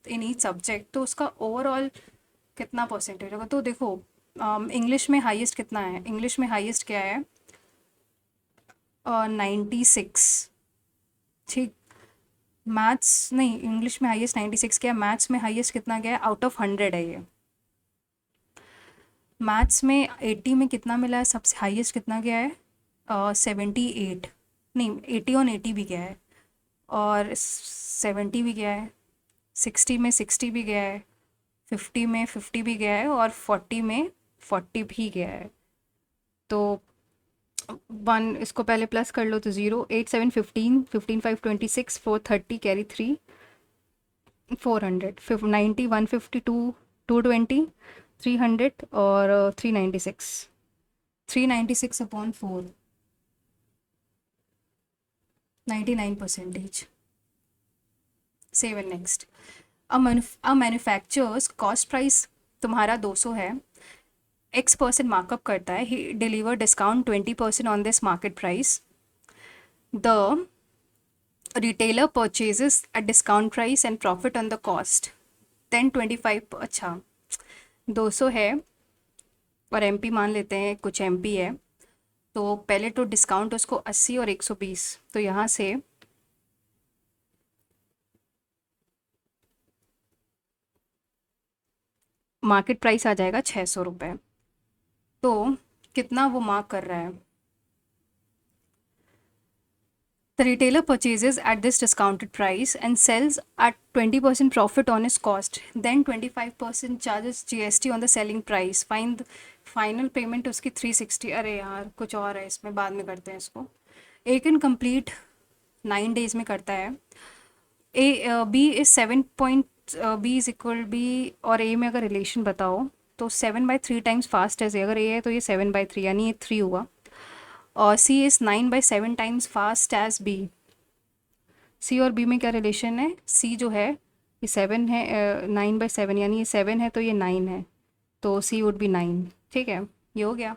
इन ईच सब्जेक्ट तो उसका ओवरऑल कितना परसेंटेज होगा? तो देखो, इंग्लिश में हाईएस्ट कितना है, इंग्लिश में हाईएस्ट क्या है? 96। ठीक, मैथ्स नहीं, इंग्लिश में हाईएस्ट 96 क्या है, मैथ्स में हाईएस्ट कितना गया है? आउट ऑफ 100 है ये। मैथ्स में 80 में कितना मिला है, सबसे हाईएस्ट कितना गया है? 78, नहीं 80 ऑन 80 भी गया है, और 70 भी गया है, 60 में 60 भी गया है, 50 में 50 भी गया है, और 40 में 40 भी गया है। तो 1 इसको पहले प्लस कर लो तो 0, 8 7 15, 15 5 26, 4 30 कैरी 3, 400, 90 152 220 300 और 396 upon 4। 99%. Save and next. A manufacturer's cost price तुम्हारा 200 है, X% markup करता है, he deliver discount 20% on this market price. The retailer purchases at discount price and profit on the cost. Then 25, अच्छा 200 है और MP मान लेते हैं कुछ MP है, तो पहले तो डिस्काउंट उसको 80 और 120, तो यहाँ से मार्केट प्राइस आ जाएगा 600 रुपये। तो कितना वो मार्क कर रहा है? The retailer purchases at this discounted price and sells at 20% profit on his cost. Then 25% charges GST on the selling price. Find final payment उसकी 360। अरे यार कुछ और है इसमें, बाद में करते हैं इसको। A can complete 9 days में करता है। B is 7 point B is equal B और A में अगर रिलेशन बताओ तो 7/3 टाइम्स फास्ट है। अगर A है तो ये 7/3 यानी ये 3 हुआ। और C is 9/7 times fast as B। C और B में क्या रिलेशन है? C जो है ये 7 है, 9/7 यानी ये 7 है तो ये 9 है, तो C वुड बी 9। ठीक है, ये हो गया।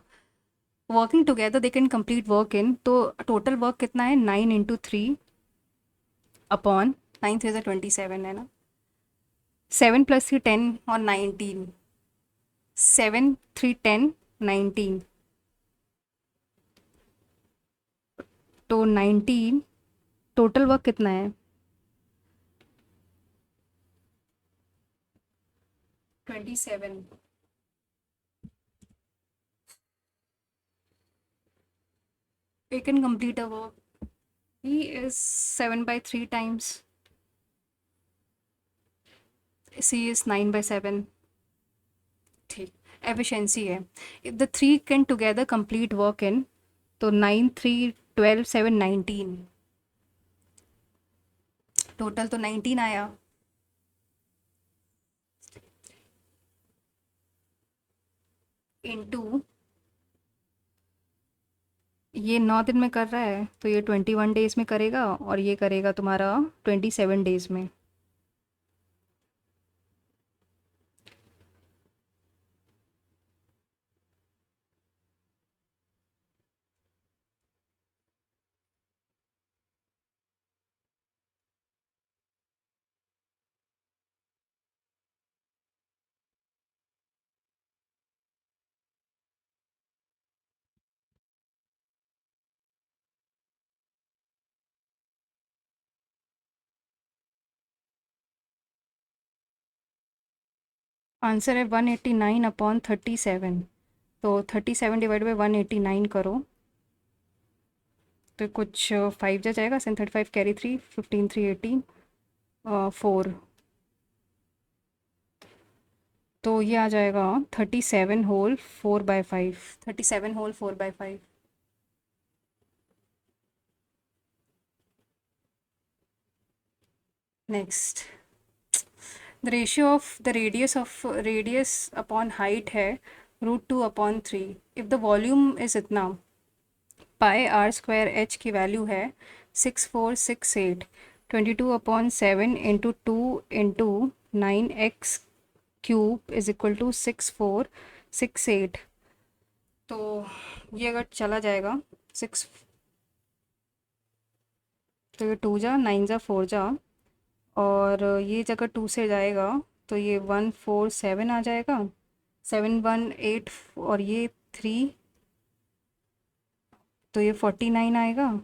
Working together they can complete work in, तो टोटल वर्क कितना है? 9 × 3 अपॉन 9 3 27 है ना, 7 + 3 10 और 19, 7 3 10 19, तो 19 टोटल वर्क कितना है? 27। We can complete a work. He is 7/3 times. C is 9/7. ठीक, एफिशिएंसी है। If the three can together complete work in, तो 9 3 12 7 19, टोटल तो 19 आया। इनटू ये 9 दिन में कर रहा है तो ये 21 डेज में करेगा, और ये करेगा तुम्हारा 27 डेज में। आंसर है 189/37। तो 37 डिवाइड बाई 189 करो तो कुछ 5 जा जाएगा, 735 कैरी 3 15 3 18 4, तो ये आ जाएगा 37 whole 4/5, 37 whole 4/5। Next, the ratio of the radius upon height है √2/3। इफ़ द वॉल्यूम इज़ इतना, πr² की वैल्यू है 6468, 22/7 × 2 × 9x³ इज इक्वल टू 6468। तो ये अगर चला जाएगा 6, तो ये 2 जा 9 जा 4 जा, और ये जगह 2 से जाएगा तो ये 147 आ जाएगा, 718 और ये 3, तो ये 49 आएगा,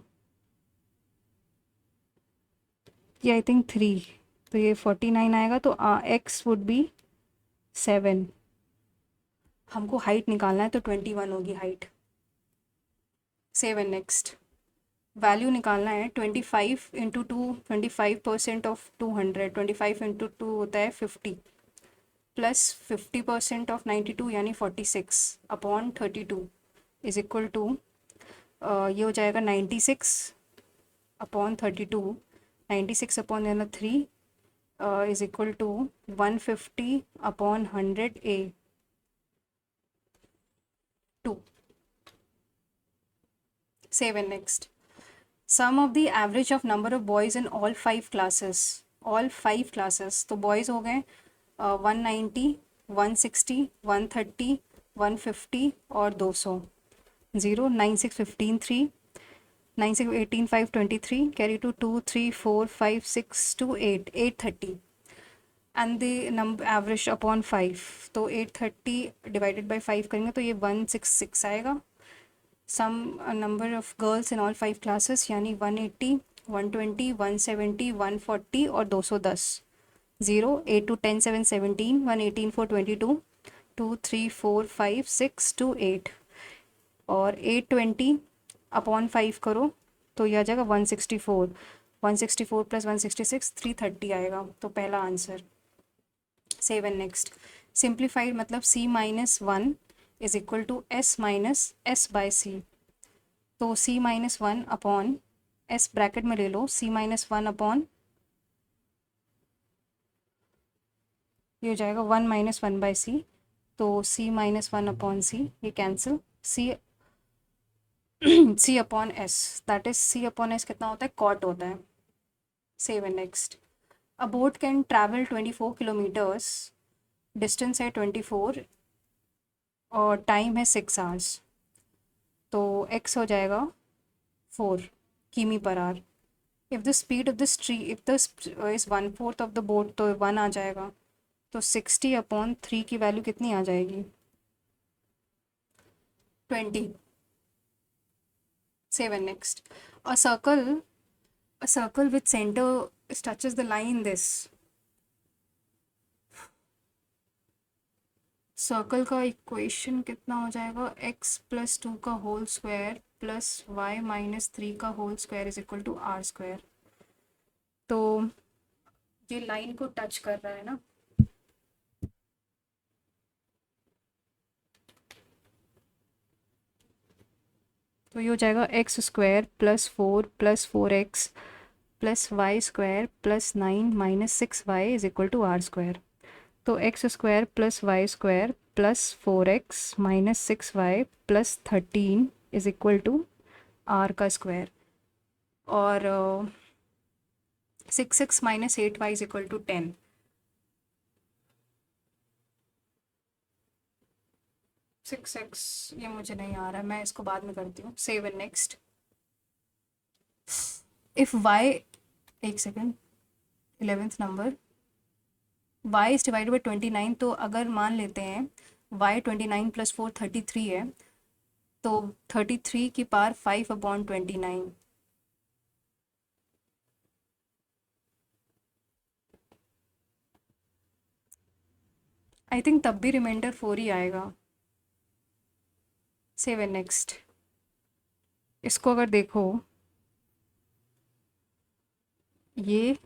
ये आई थिंक 3, तो ये 49 आएगा, तो x वुड बी 7। हमको हाइट निकालना है तो 21 होगी height. Save and next. Value निकालना है 25 × 2, 25% ऑफ 200, 25 × 2 होता है 50, प्लस 50% ऑफ 92 यानी 46/32 इज इक्वल टू, ये हो जाएगा 96/32, 96/3 is equal to 150/100A 2। Save and next. Sum of the average of number of boys in all 5 classes, all 5 classes, तो boys हो गए 190, 160, 130, 150 और 200. 0, 9, 6, 15, 3, 9, 6, 18, 5, 23, carry to 2, 3, 4, 5, 6, 2, 8, 830. And the number average upon 5, तो 830 divided by 5 करेंगे तो ये 166 आएगा. Sum number of girls in all 5 classes यानी 180, 120, 170, 140 और 210. 0, 8 to 10, 7, 17, 118, 4, 22, 2, 3, 4, 5, 6, 2, 8 और 820 अपॉन 5 करो तो यह आ जाएगा 164. 164 प्लस 166 330 आएगा. तो पहला आंसर. 7 नेक्स्ट. सिंप्लीफाइड मतलब c minus 1 is equal to s minus S by C. तो c minus 1 upon s bracket में ले लो, c माइनस 1 अपॉन ये हो जाएगा 1 माइनस 1 बाय सी. तो c माइनस 1 अपॉन सी, ये cancel. c upon S, that is c upon S कितना होता है, कॉट होता है. 7 next. A boat can travel 24 kilometres, distance है 24 और टाइम है 6 आवर्स. तो x हो जाएगा 4 किमी per hour. If the speed of the if the is 1/4 of the boat तो 1 आ जाएगा. तो 60 अपॉन 3 की वैल्यू कितनी आ जाएगी, 20. 7 next. A circle with centre touches the line this. Circle का इक्वेशन कितना हो जाएगा, x प्लस 2 का whole square plus y minus 3 का whole square is equal to R square. तो ये लाइन को टच कर रहा है ना, तो ये हो जाएगा X square plus 4 plus 4x plus Y square plus 9 minus 6y is equal to R square. तो X square plus Y square plus 4x minus 6y plus 13 is equal to R का स्क्वायर. और 6x minus 8y is equal to 10. Six X ये मुझे नहीं आ रहा है, मैं इसको बाद में करती हूँ. 7 नेक्स्ट. इफ वाई, एक second, 11th number, y is divided by 29. तो अगर मान लेते हैं y 29 प्लस 4 33 है, तो 33 की पावर 5 अपॉन 29. आई थिंक तब भी रिमाइंडर 4 ही आएगा. 7 नेक्स्ट. इसको अगर देखो, ये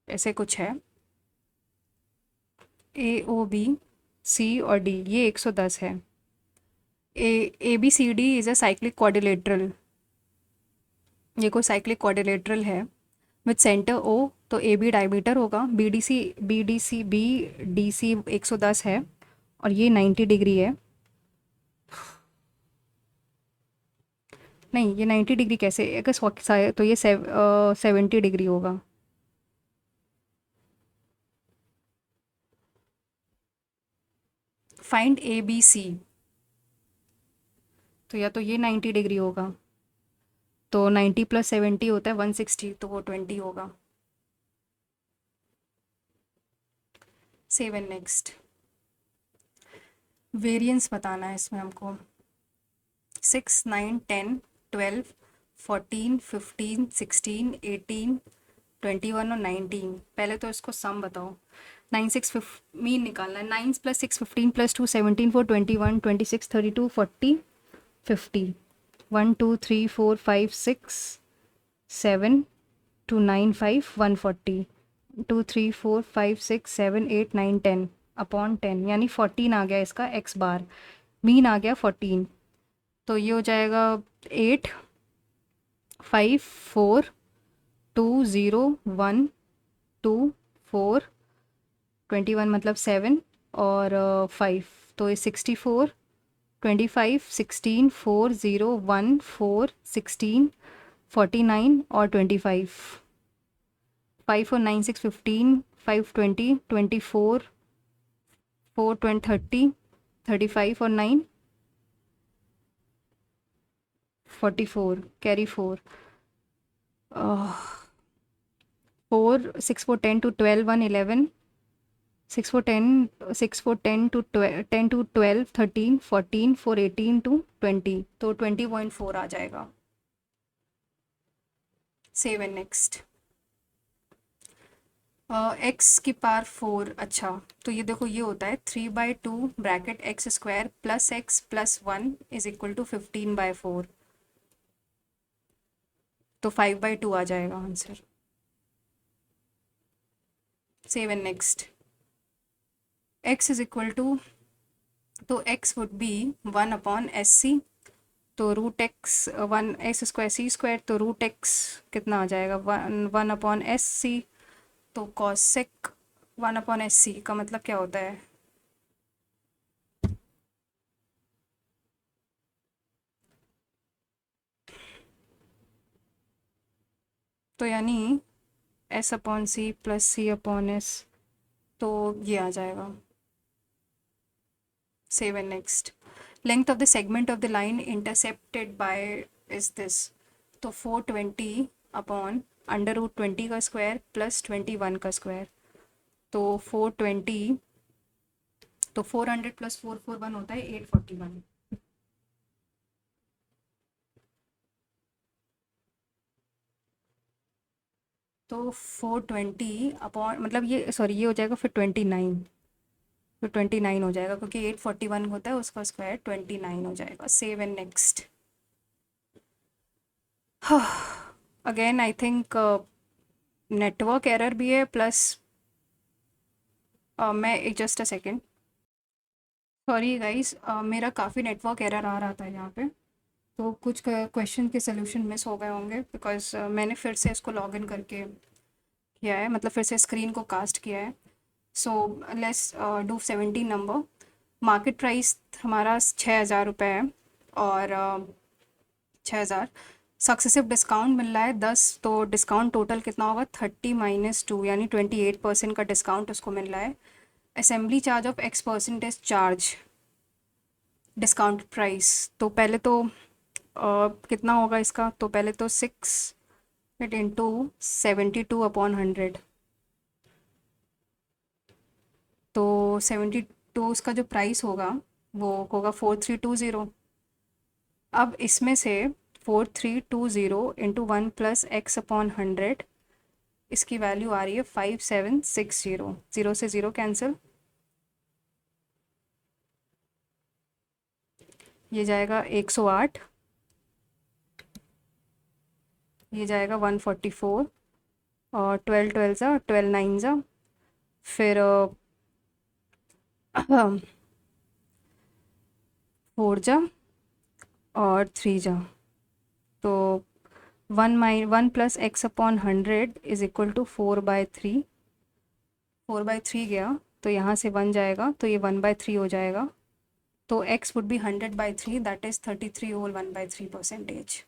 ऐसे कुछ है, ए ओ बी सी और डी, ये 110 है. A B C D is a cyclic quadrilateral, ये कोई साइक्लिक क्वाड्रिलेटरल है विथ सेंटर ओ. तो ए बी डायमीटर होगा, बी डी सी 110 है और ये 90 डिग्री है. नहीं, ये 90 डिग्री कैसे, अगर तो ये 70 डिग्री होगा. फाइंड ए बी सी, तो या तो ये 90 डिग्री होगा, तो 90 प्लस 70 होता है 160, तो वो 20 होगा. 7 नेक्स्ट. वेरिएंस बताना है इसमें हमको. 6, 9, 10, 12, 14, 15, 16, 18, 21 और 19. पहले तो इसको सम बताओ. 9, 6, मीन निकालना है. 9 प्लस 6 15 प्लस 2 17 4 21 26 32 40 50. 1 2 3 4 5 6 7 2 9 5 140. 2 3 4 5 6 7 8 9 10 अपॉन 10 यानी 14 आ गया इसका x बार. मीन आ गया 14. तो ये हो जाएगा 8 5 4 2 0 1 2 4 21 मतलब 7 और 5, तो ये 64 25, 16, 4, 0, 1, 4, 16, 49 और 25. 5 और 9, 6, 15, 5, 20, 24, 4, 20, 30, 35 और 9, 44, carry 4. 4, 6, 4, 10 to 12, 1, 11, 6, 4, 10, 6, 4, 10 to 12, 10 to 12, 13, 14, 4, 18 to 20. तो 20.4 आ जाएगा. Save and next. एक्स की पावर 4. अच्छा, तो ये देखो ये होता है 3/2 bracket x square plus x plus 1 is equal to 15/4. तो 5/2 आ जाएगा answer. Save and next. X is equal to, तो एक्स वुड बी 1/SC. तो रूट एक्स 1x² c² तो रूट एक्स कितना आ जाएगा 1/SC. तो कॉसेक 1/SC का मतलब क्या होता है? तो यानी S/C प्लस C/S. तो ये आ जाएगा. Save and next. Length of the segment of the line intercepted bye is this. तो 420 अपॉन √20 का स्क्वायर प्लस 21 का स्क्वायर. तो 420, तो 400 प्लस 441 होता है 841. तो 420 अपॉन मतलब ये सॉरी ये हो जाएगा फिर 29. तो 29 हो जाएगा क्योंकि 841 होता है उसका स्क्वायर 29 हो जाएगा. Save and next. Again I think network error भी है प्लस मैं just a second. Sorry guys, मेरा काफ़ी नेटवर्क एरर आ रहा था यहाँ पे. तो कुछ क्वेश्चन के सोल्यूशन मिस हो गए होंगे बिकॉज मैंने फिर से इसको लॉगिन करके किया है, मतलब फिर से स्क्रीन को कास्ट किया है. So let's do 17 number. Market price हमारा 6,000 रुपये है और 6,000 सक्सेसिव डिस्काउंट मिल रहा है 10. तो डिस्काउंट टोटल कितना होगा 30 - 2 यानी 28% का डिस्काउंट उसको मिल रहा है. Assembly charge of X% charge discount price. तो पहले तो कितना होगा इसका, तो पहले तो 6 इंटू 72/100. तो 72 उसका जो प्राइस होगा वो होगा 4320. अब इसमें से 4320 इंटू 1 प्लस X/100 इसकी वैल्यू आ रही है 5760. 0 से 0 कैंसिल. ये जाएगा 108, ये जाएगा 144 और 12 12 जा 12 9 जा फिर 4 जा और 3 जा. तो 1 plus X/100 is equal to 4/3. 4/3 गया तो यहाँ से 1 जाएगा तो ये 1/3 हो जाएगा. तो x would be 100/3 that is 33 whole 1/3%.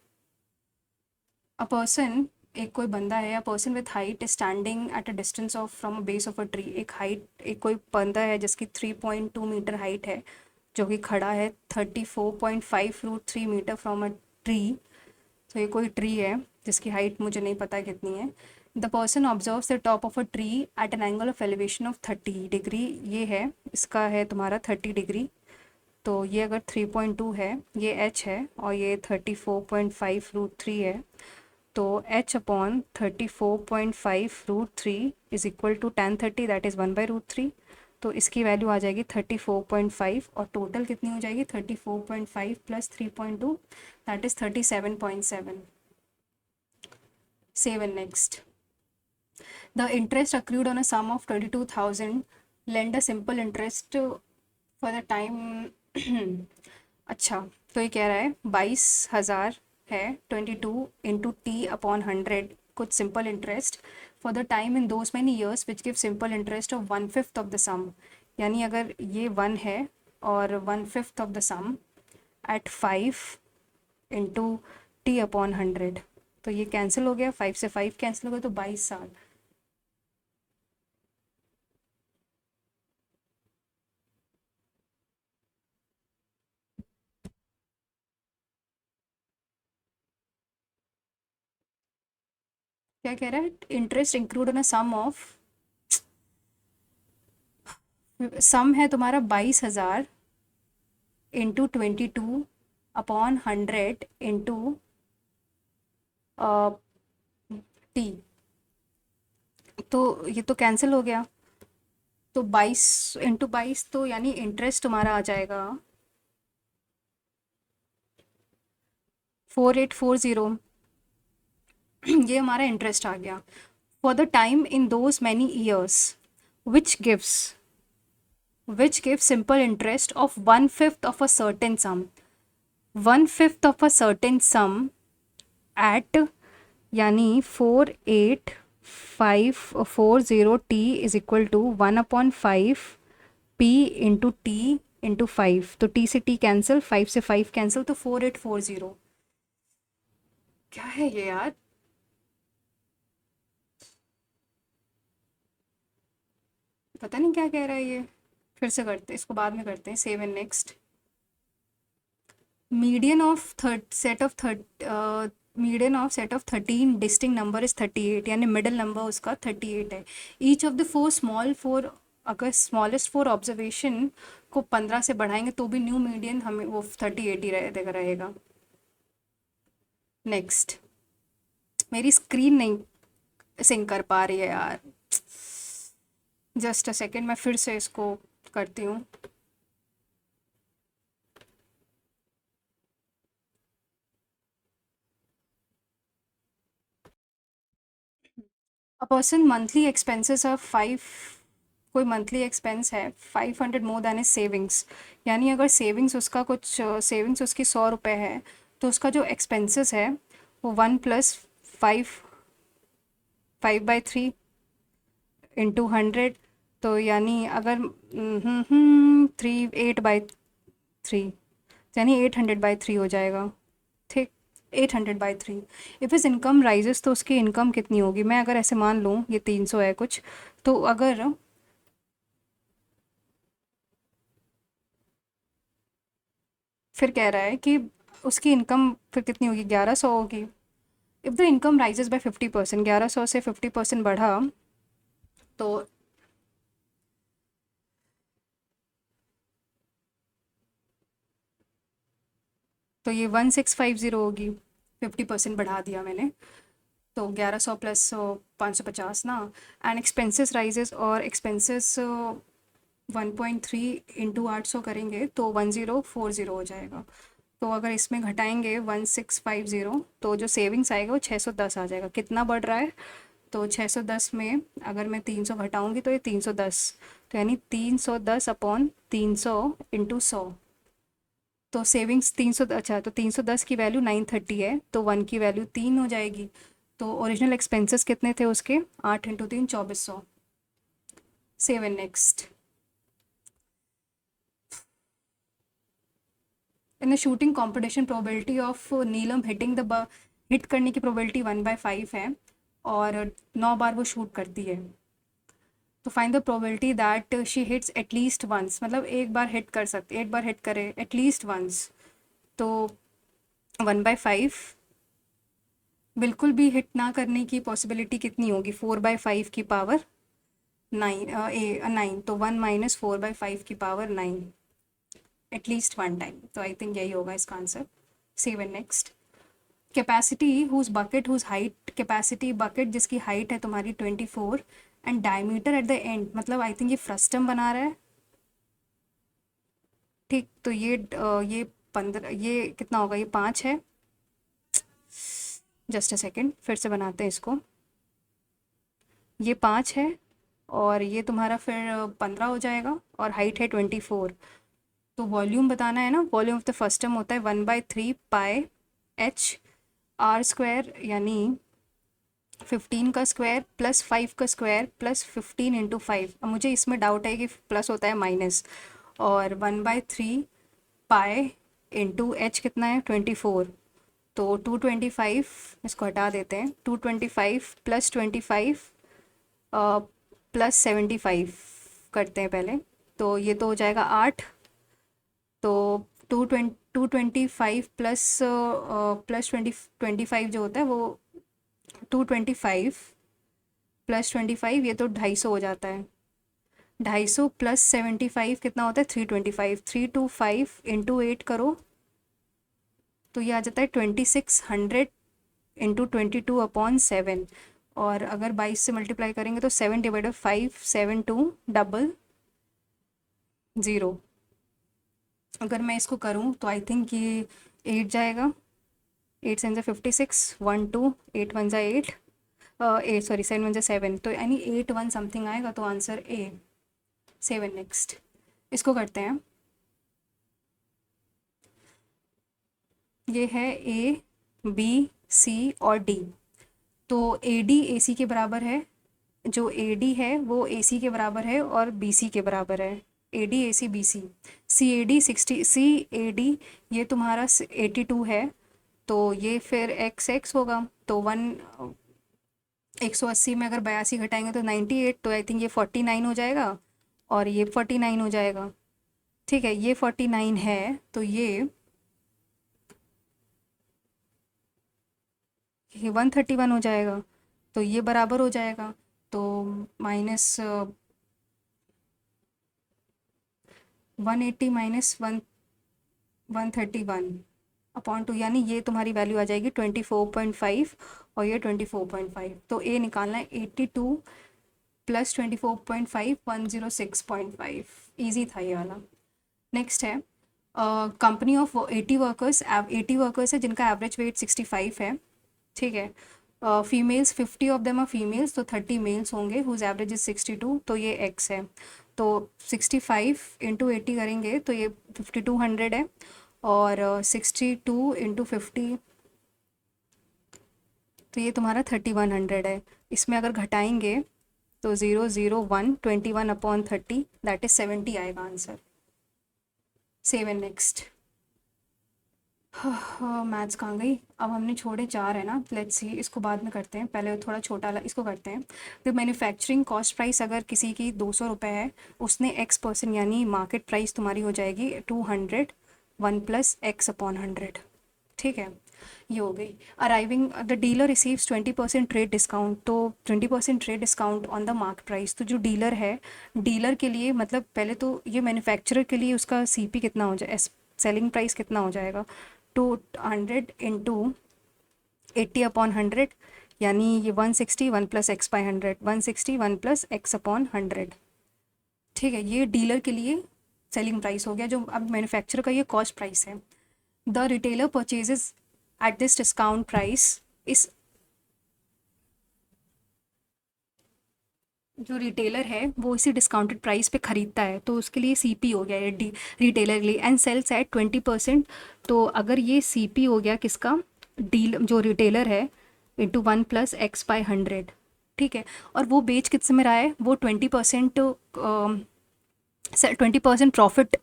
A person, एक कोई बंदा है, a person with height standing at a distance of from a base of a tree. एक कोई बंदा है जिसकी 3.2 मीटर हाइट है जो कि खड़ा है 34.5√3 मीटर फ्रॉम अ ट्री. तो ये कोई ट्री है जिसकी हाइट मुझे नहीं पता कितनी है. The person observes the top of a tree eight an angle of elevation of 30 degree. ये है इसका है तुम्हारा 30 डिग्री. तो ये अगर 3.2 है, ये h है और ये 34.5√3 है. तो h/34.5√3 is equal to tan 30 that is 1/√3. तो इसकी वैल्यू आ जाएगी 34.5 और टोटल कितनी हो जाएगी 34.5 plus 3.2 that is 37.7. Save and next. The interest accrued on a sum of 22,000 lend a simple interest for the time. अच्छा, तो ये कह रहा है 22,000 है 22 इंटू T/100 कुछ simple interest for the time in those many years which give simple interest of 1/5 of the sum. यानी अगर ये 1 है और 1/5 of the some eight 5 × T/100। तो ये कैंसिल हो गया, 5 से 5 कैंसिल हो गया, तो 22 साल। क्या कह रहा है? Interest include on a sum of, sum है तुम्हारा 22,000 इंटू 22/100 इंटू टी। तो ये तो कैंसिल हो गया, तो 22 × 22, तो यानी इंटरेस्ट तुम्हारा आ जाएगा 4840। ये हमारा इंटरेस्ट आ गया for the time in those many years which gives which gives simple interest of 1/5 of a certain sum, 1/5 of a certain sum at, यानी 48540 is equal to 1/5 p into T into 5। तो T से T cancel, 5 से 5 cancel, तो 4840। क्या है ये यार? पता नहीं क्या कह रहा है ये। फिर से करते हैं इसको, बाद में करते हैं। Save and next. Median of set of 13 distinct number is 38, यानी मिडिल नंबर उसका 38 है। ईच ऑफ द फोर, अगर स्मॉलेस्ट 4 ऑब्जर्वेशन को 15 से बढ़ाएंगे तो भी न्यू मीडियन हमें वो 38 ही रहेगा। नेक्स्ट। मेरी स्क्रीन नहीं सिंक कर पा रही है यार, जस्ट अ सेकेंड, मैं फिर से इसको करती हूँ। A person monthly expenses of 5, कोई मंथली एक्सपेंस है 500 मोर देन इज सेविंग्स, यानी अगर सेविंग्स उसकी 100 रुपये है, तो उसका जो एक्सपेंसेस है वो 1+5/3 इंटू 100। तो यानी अगर 8/3, यानी 800/3 हो जाएगा। ठीक, 800/3। इफ़ इज़ इनकम राइजेस, तो उसकी इनकम कितनी होगी? मैं अगर ऐसे मान लूँ ये 300 है कुछ, तो अगर फिर कह रहा है कि उसकी इनकम फिर कितनी होगी? 1100 होगी। If the income rises by 50%, 1100 से 50% बढ़ा, तो ये 1650 होगी। 50% बढ़ा दिया मैंने, तो 1100 प्लस 550 ना। एंड एक्सपेंसेस राइजेस, और एक्सपेंसेस 1.3 इंटू 800 करेंगे तो 1040 हो जाएगा। तो अगर इसमें घटाएंगे 1650, तो जो सेविंग्स आएगा वो 610 आ जाएगा। कितना बढ़ रहा है? तो 610 में अगर मैं 300 घटाऊंगी तो ये 310, तो यानी 310/300 इंटू 100। तो सेविंग्स 300, अच्छा, तो 310 की वैल्यू 930 है, तो 1 की वैल्यू 3 हो जाएगी। तो ओरिजिनल एक्सपेंसेस कितने थे उसके? 8 into 3, 2400। Save and next. In the shooting competition, probability of Neelam hit करने की प्रोबेबिलिटी 1/5 है, और 9 बार वो शूट करती है। तो find the probability that she hits at least once, मतलब एक बार हिट कर सकती, एक बार हिट करे एटलीस्ट वंस। तो 1/5, बिल्कुल भी हिट ना करने की पॉसिबिलिटी कितनी होगी? 4/5 की पावर 9, तो 1 - 4/5 की पावर 9, एटलीस्ट 1 टाइम। तो आई थिंक यही होगा इसका answer. Save and next. Capacity bucket जिसकी हाइट है तुम्हारी 24 and diameter at the end, मतलब आई थिंक ये फ्रस्टम बना रहा है। ठीक, तो ये 15, ये कितना होगा? ये 5 है। जस्ट अ सेकेंड, फिर से बनाते हैं इसको। ये 5 है, और ये तुम्हारा फिर 15 हो जाएगा, और हाइट है 24। तो वॉल्यूम बताना है ना, वॉल्यूम ऑफ द फर्स्टम होता है 1/3πh r², यानी 15 का स्क्वायर प्लस 5 का स्क्वायर प्लस 15 इंटू 5। अब मुझे इसमें डाउट है कि प्लस होता है माइनस, और 1/3 पाए इंटू एच कितना है 24, तो 225 इसको हटा देते हैं, 225 प्लस 25 प्लस 75 करते हैं पहले, तो ये तो हो जाएगा 8। तो 225 प्लस प्लस 25 जो होता है वो 225 प्लस 25, ये तो 250 हो जाता है। 250 प्लस 75 कितना होता है 325, 325 इंटू 8 करो तो ये आ जाता है 2600 इंटू 22/7। और अगर 22 से मल्टीप्लाई करेंगे तो 7/5, 7200। अगर मैं इसको करूँ तो आई थिंक ये 8 जाएगा, 8 7 56, 1 2, 8 1 8, 8 सॉरी 7 1 7, तो यानी 8 1 समथिंग आएगा, तो आंसर ए 7 नेक्स्ट। इसको करते हैं, ये है ए बी सी और डी। तो ए डी ए सी के बराबर है, जो ए डी है वो ए सी के बराबर है और बी सी के बराबर है। A D A C B C, C A D 60, C A D ये तुम्हारा 82 है, तो ये फिर एक्स एक्स होगा, तो 180 में अगर 82 घटाएंगे तो 98, तो आई थिंक ये 49 हो जाएगा और ये 49 हो जाएगा। ठीक है, ये 49 है, तो ये 131 हो जाएगा, तो ये बराबर हो जाएगा, तो माइनस 180 माइनस 131/2, यानी ये तुम्हारी वैल्यू आ जाएगी 24.5 और ये 24.5। तो ए निकालना है 82 प्लस 24.5 106.5। ईजी था ये वाला। नेक्स्ट है कंपनी ऑफ 80 वर्कर्स, 80 वर्कर्स है जिनका एवरेज वेट 65 है। ठीक है, females 50 of them are females, तो 30 मेल्स होंगे हुज एवरेज इज 62, तो ये एक्स है। तो 65 इंटू 80 करेंगे तो ये 5200 है, और 62 इंटू 50 तो ये तुम्हारा 3100 है। इसमें अगर घटाएंगे तो 001 21/30 दैट इज 70 आएगा आंसर। 7 नेक्स्ट। मैथ्स कहाँ गई, अब हमने छोड़े 4 है ना, लेट्स सी इसको बाद में करते हैं, पहले थोड़ा छोटा इसको करते हैं। द मैन्युफैक्चरिंग कॉस्ट प्राइस अगर किसी की 200 रुपये है, उसने x% यानी मार्केट प्राइस तुम्हारी हो जाएगी 200, 1 प्लस x/100। ठीक है, ये हो गई। Arriving the dealer receives 20% trade discount, तो 20% trade discount on the mark price, तो जो डीलर है, डीलर के लिए मतलब पहले तो ये मैन्युफैक्चरर के लिए उसका सीपी कितना हो जाए, सेलिंग प्राइस कितना हो जाएगा, 200 इंटू 80/100, यानी ये 160 1 प्लस x/100, 160 1 प्लस x/100। ठीक है, ये डीलर के लिए सेलिंग प्राइस हो गया, जो अब मैन्युफैक्चरर का ये कॉस्ट प्राइस है। The retailer purchases at this discount price, इस जो रिटेलर है वो इसी डिस्काउंटेड प्राइस पे ख़रीदता है, तो उसके लिए सीपी हो गया ये रिटेलर के लिए, एंड सेल्स एट 20%। तो अगर ये सीपी हो गया किसका, डील जो रिटेलर है, इंटू 1 प्लस x/100। ठीक है, और वो बेच कितने में रहा है, वो 20% profit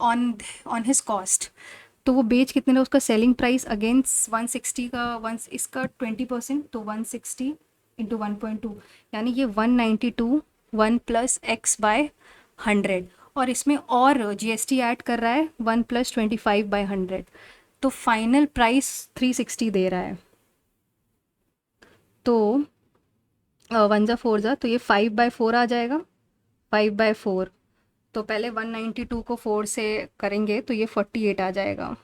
on on his cost, तो वो बेच कितने में, उसका सेलिंग प्राइस अगेंस्ट 160 का इसका 20%, तो 160 इंटू 1.2, यानी ये 192 1 प्लस x/100, और इसमें और जीएसटी ऐड कर रहा है 1 प्लस 25/100, तो फाइनल प्राइस 360 दे रहा है। तो 1 जा 4 जा, तो ये 5/4 आ जाएगा, 5/4। तो पहले 192 को 4 से करेंगे तो ये 48 आ जाएगा,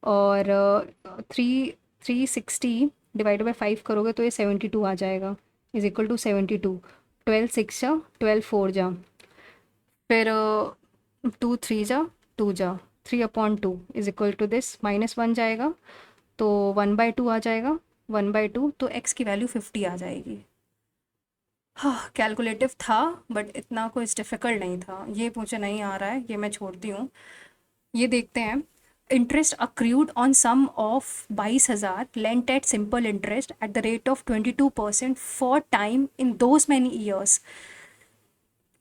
और 360 डिवाइड बाई 5 करोगे तो ये 72 आ जाएगा, इज इक्वल टू 72। 12 6 जा, 12 4 जा, फिर 2 3 जा, 2 जा, 3/2 इज इक्वल टू दिस, -1 जाएगा, तो 1/2 आ जाएगा, 1/2, तो x की वैल्यू 50 आ जाएगी। हाँ, कैलकुलेटिव था बट इतना कोई डिफ़िकल्ट नहीं था, ये मुझे नहीं आ रहा है, ये मैं छोड़ती हूँ। ये देखते हैं, interest accrued on sum of 22,000 lent at simple interest at the rate of 22% for time in those many years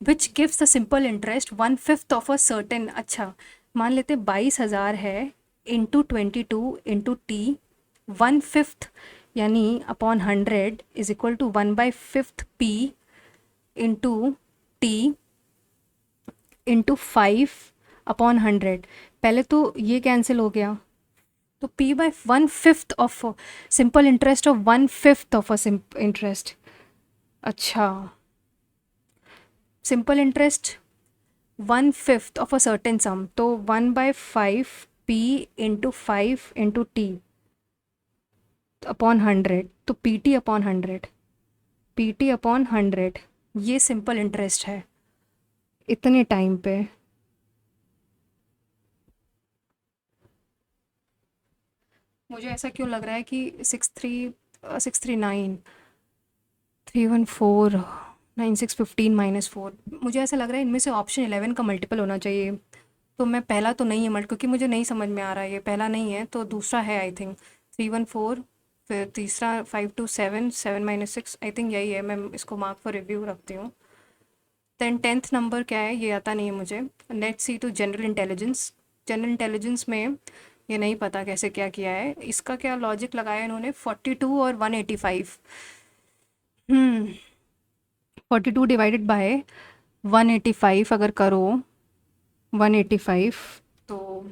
which gives the simple interest 1/5 of a certain. अच्छा, मान लेते 22,000 है, इंटू 22 इंटू टी, 1/5 यानी upon 100 is equal to 1/5 P into T into 5/100। पहले तो ये cancel हो गया, तो p by 1/5 of simple interest of 1/5 of a interest. अच्छा, simple interest 1/5 of a certain sum, तो 1/5 p into 5 into T upon 100, तो P T upon 100, P T upon 100, ये सिंपल इंटरेस्ट है इतने टाइम पे। मुझे ऐसा क्यों लग रहा है कि 63639 -4, मुझे ऐसा लग रहा है इनमें से ऑप्शन 11 का मल्टीपल होना चाहिए। तो मैं पहला तो नहीं है क्योंकि मुझे नहीं समझ में आ रहा है, ये पहला नहीं है तो दूसरा है आई थिंक 314, फिर तीसरा 527, 7 - 6, आई थिंक यही है। मैं इसको मार्क फॉर रिव्यू रखती हूँ। देन 10th नंबर क्या है ये आता नहीं है मुझे। Let's see to general intelligence. General intelligence में ये नहीं पता कैसे क्या किया है, इसका क्या लॉजिक लगाया इन्होंने, 42 और 185। 42 डिवाइडेड बाय 185 अगर करो, 185 तो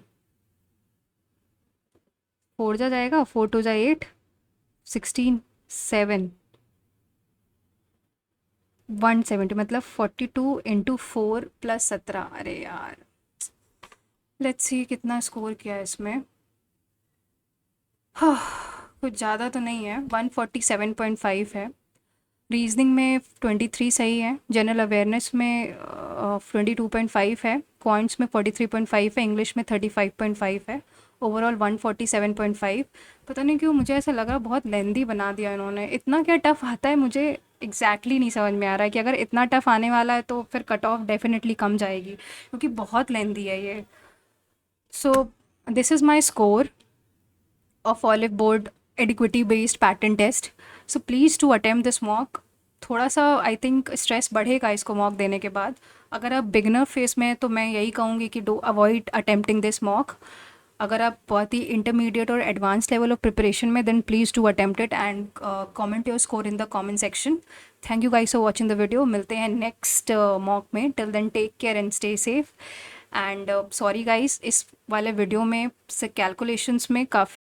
4 जा जाएगा, 4 2 जा 8, 16, 7, 170, मतलब 42 इंटू 4 प्लस 17। अरे यार, लेट्स सी कितना स्कोर किया है इसमें। हाँ, कुछ ज़्यादा तो नहीं है, 147.5 है। रीजनिंग में 23 सही है, जनरल अवेयरनेस में 22.5 है, क्वांट्स में 43.5 है, इंग्लिश में 35.5 है, ओवरऑल 147.5। पता नहीं क्यों मुझे ऐसा लगा बहुत लेंदी बना दिया इन्होंने। इतना क्या टफ आता है मुझे एग्जैक्टली नहीं समझ में आ रहा है कि अगर इतना टफ आने वाला है तो फिर कट ऑफ डेफिनेटली कम जाएगी, क्योंकि बहुत लेंदी है ये। So this is my score of Olive Board Equity Based Pattern Test. So please to attempt this mock. थोड़ा सा आई थिंक स्ट्रेस बढ़ेगा इसको मॉक देने के बाद। अगर आप बिगनर फेस में हैं तो मैं यही कहूँगी कि do avoid attempting this mock. अगर आप बहुत ही इंटरमीडिएट और एडवांस लेवल ऑफ प्रिपरेशन में, then please to attempt it and comment your score in the comment section. Thank you guys for watching the video. मिलते हैं नेक्स्ट मॉक में। Till then take care and stay safe. And sorry guys, इस वाले video में से calculations में काफ़ी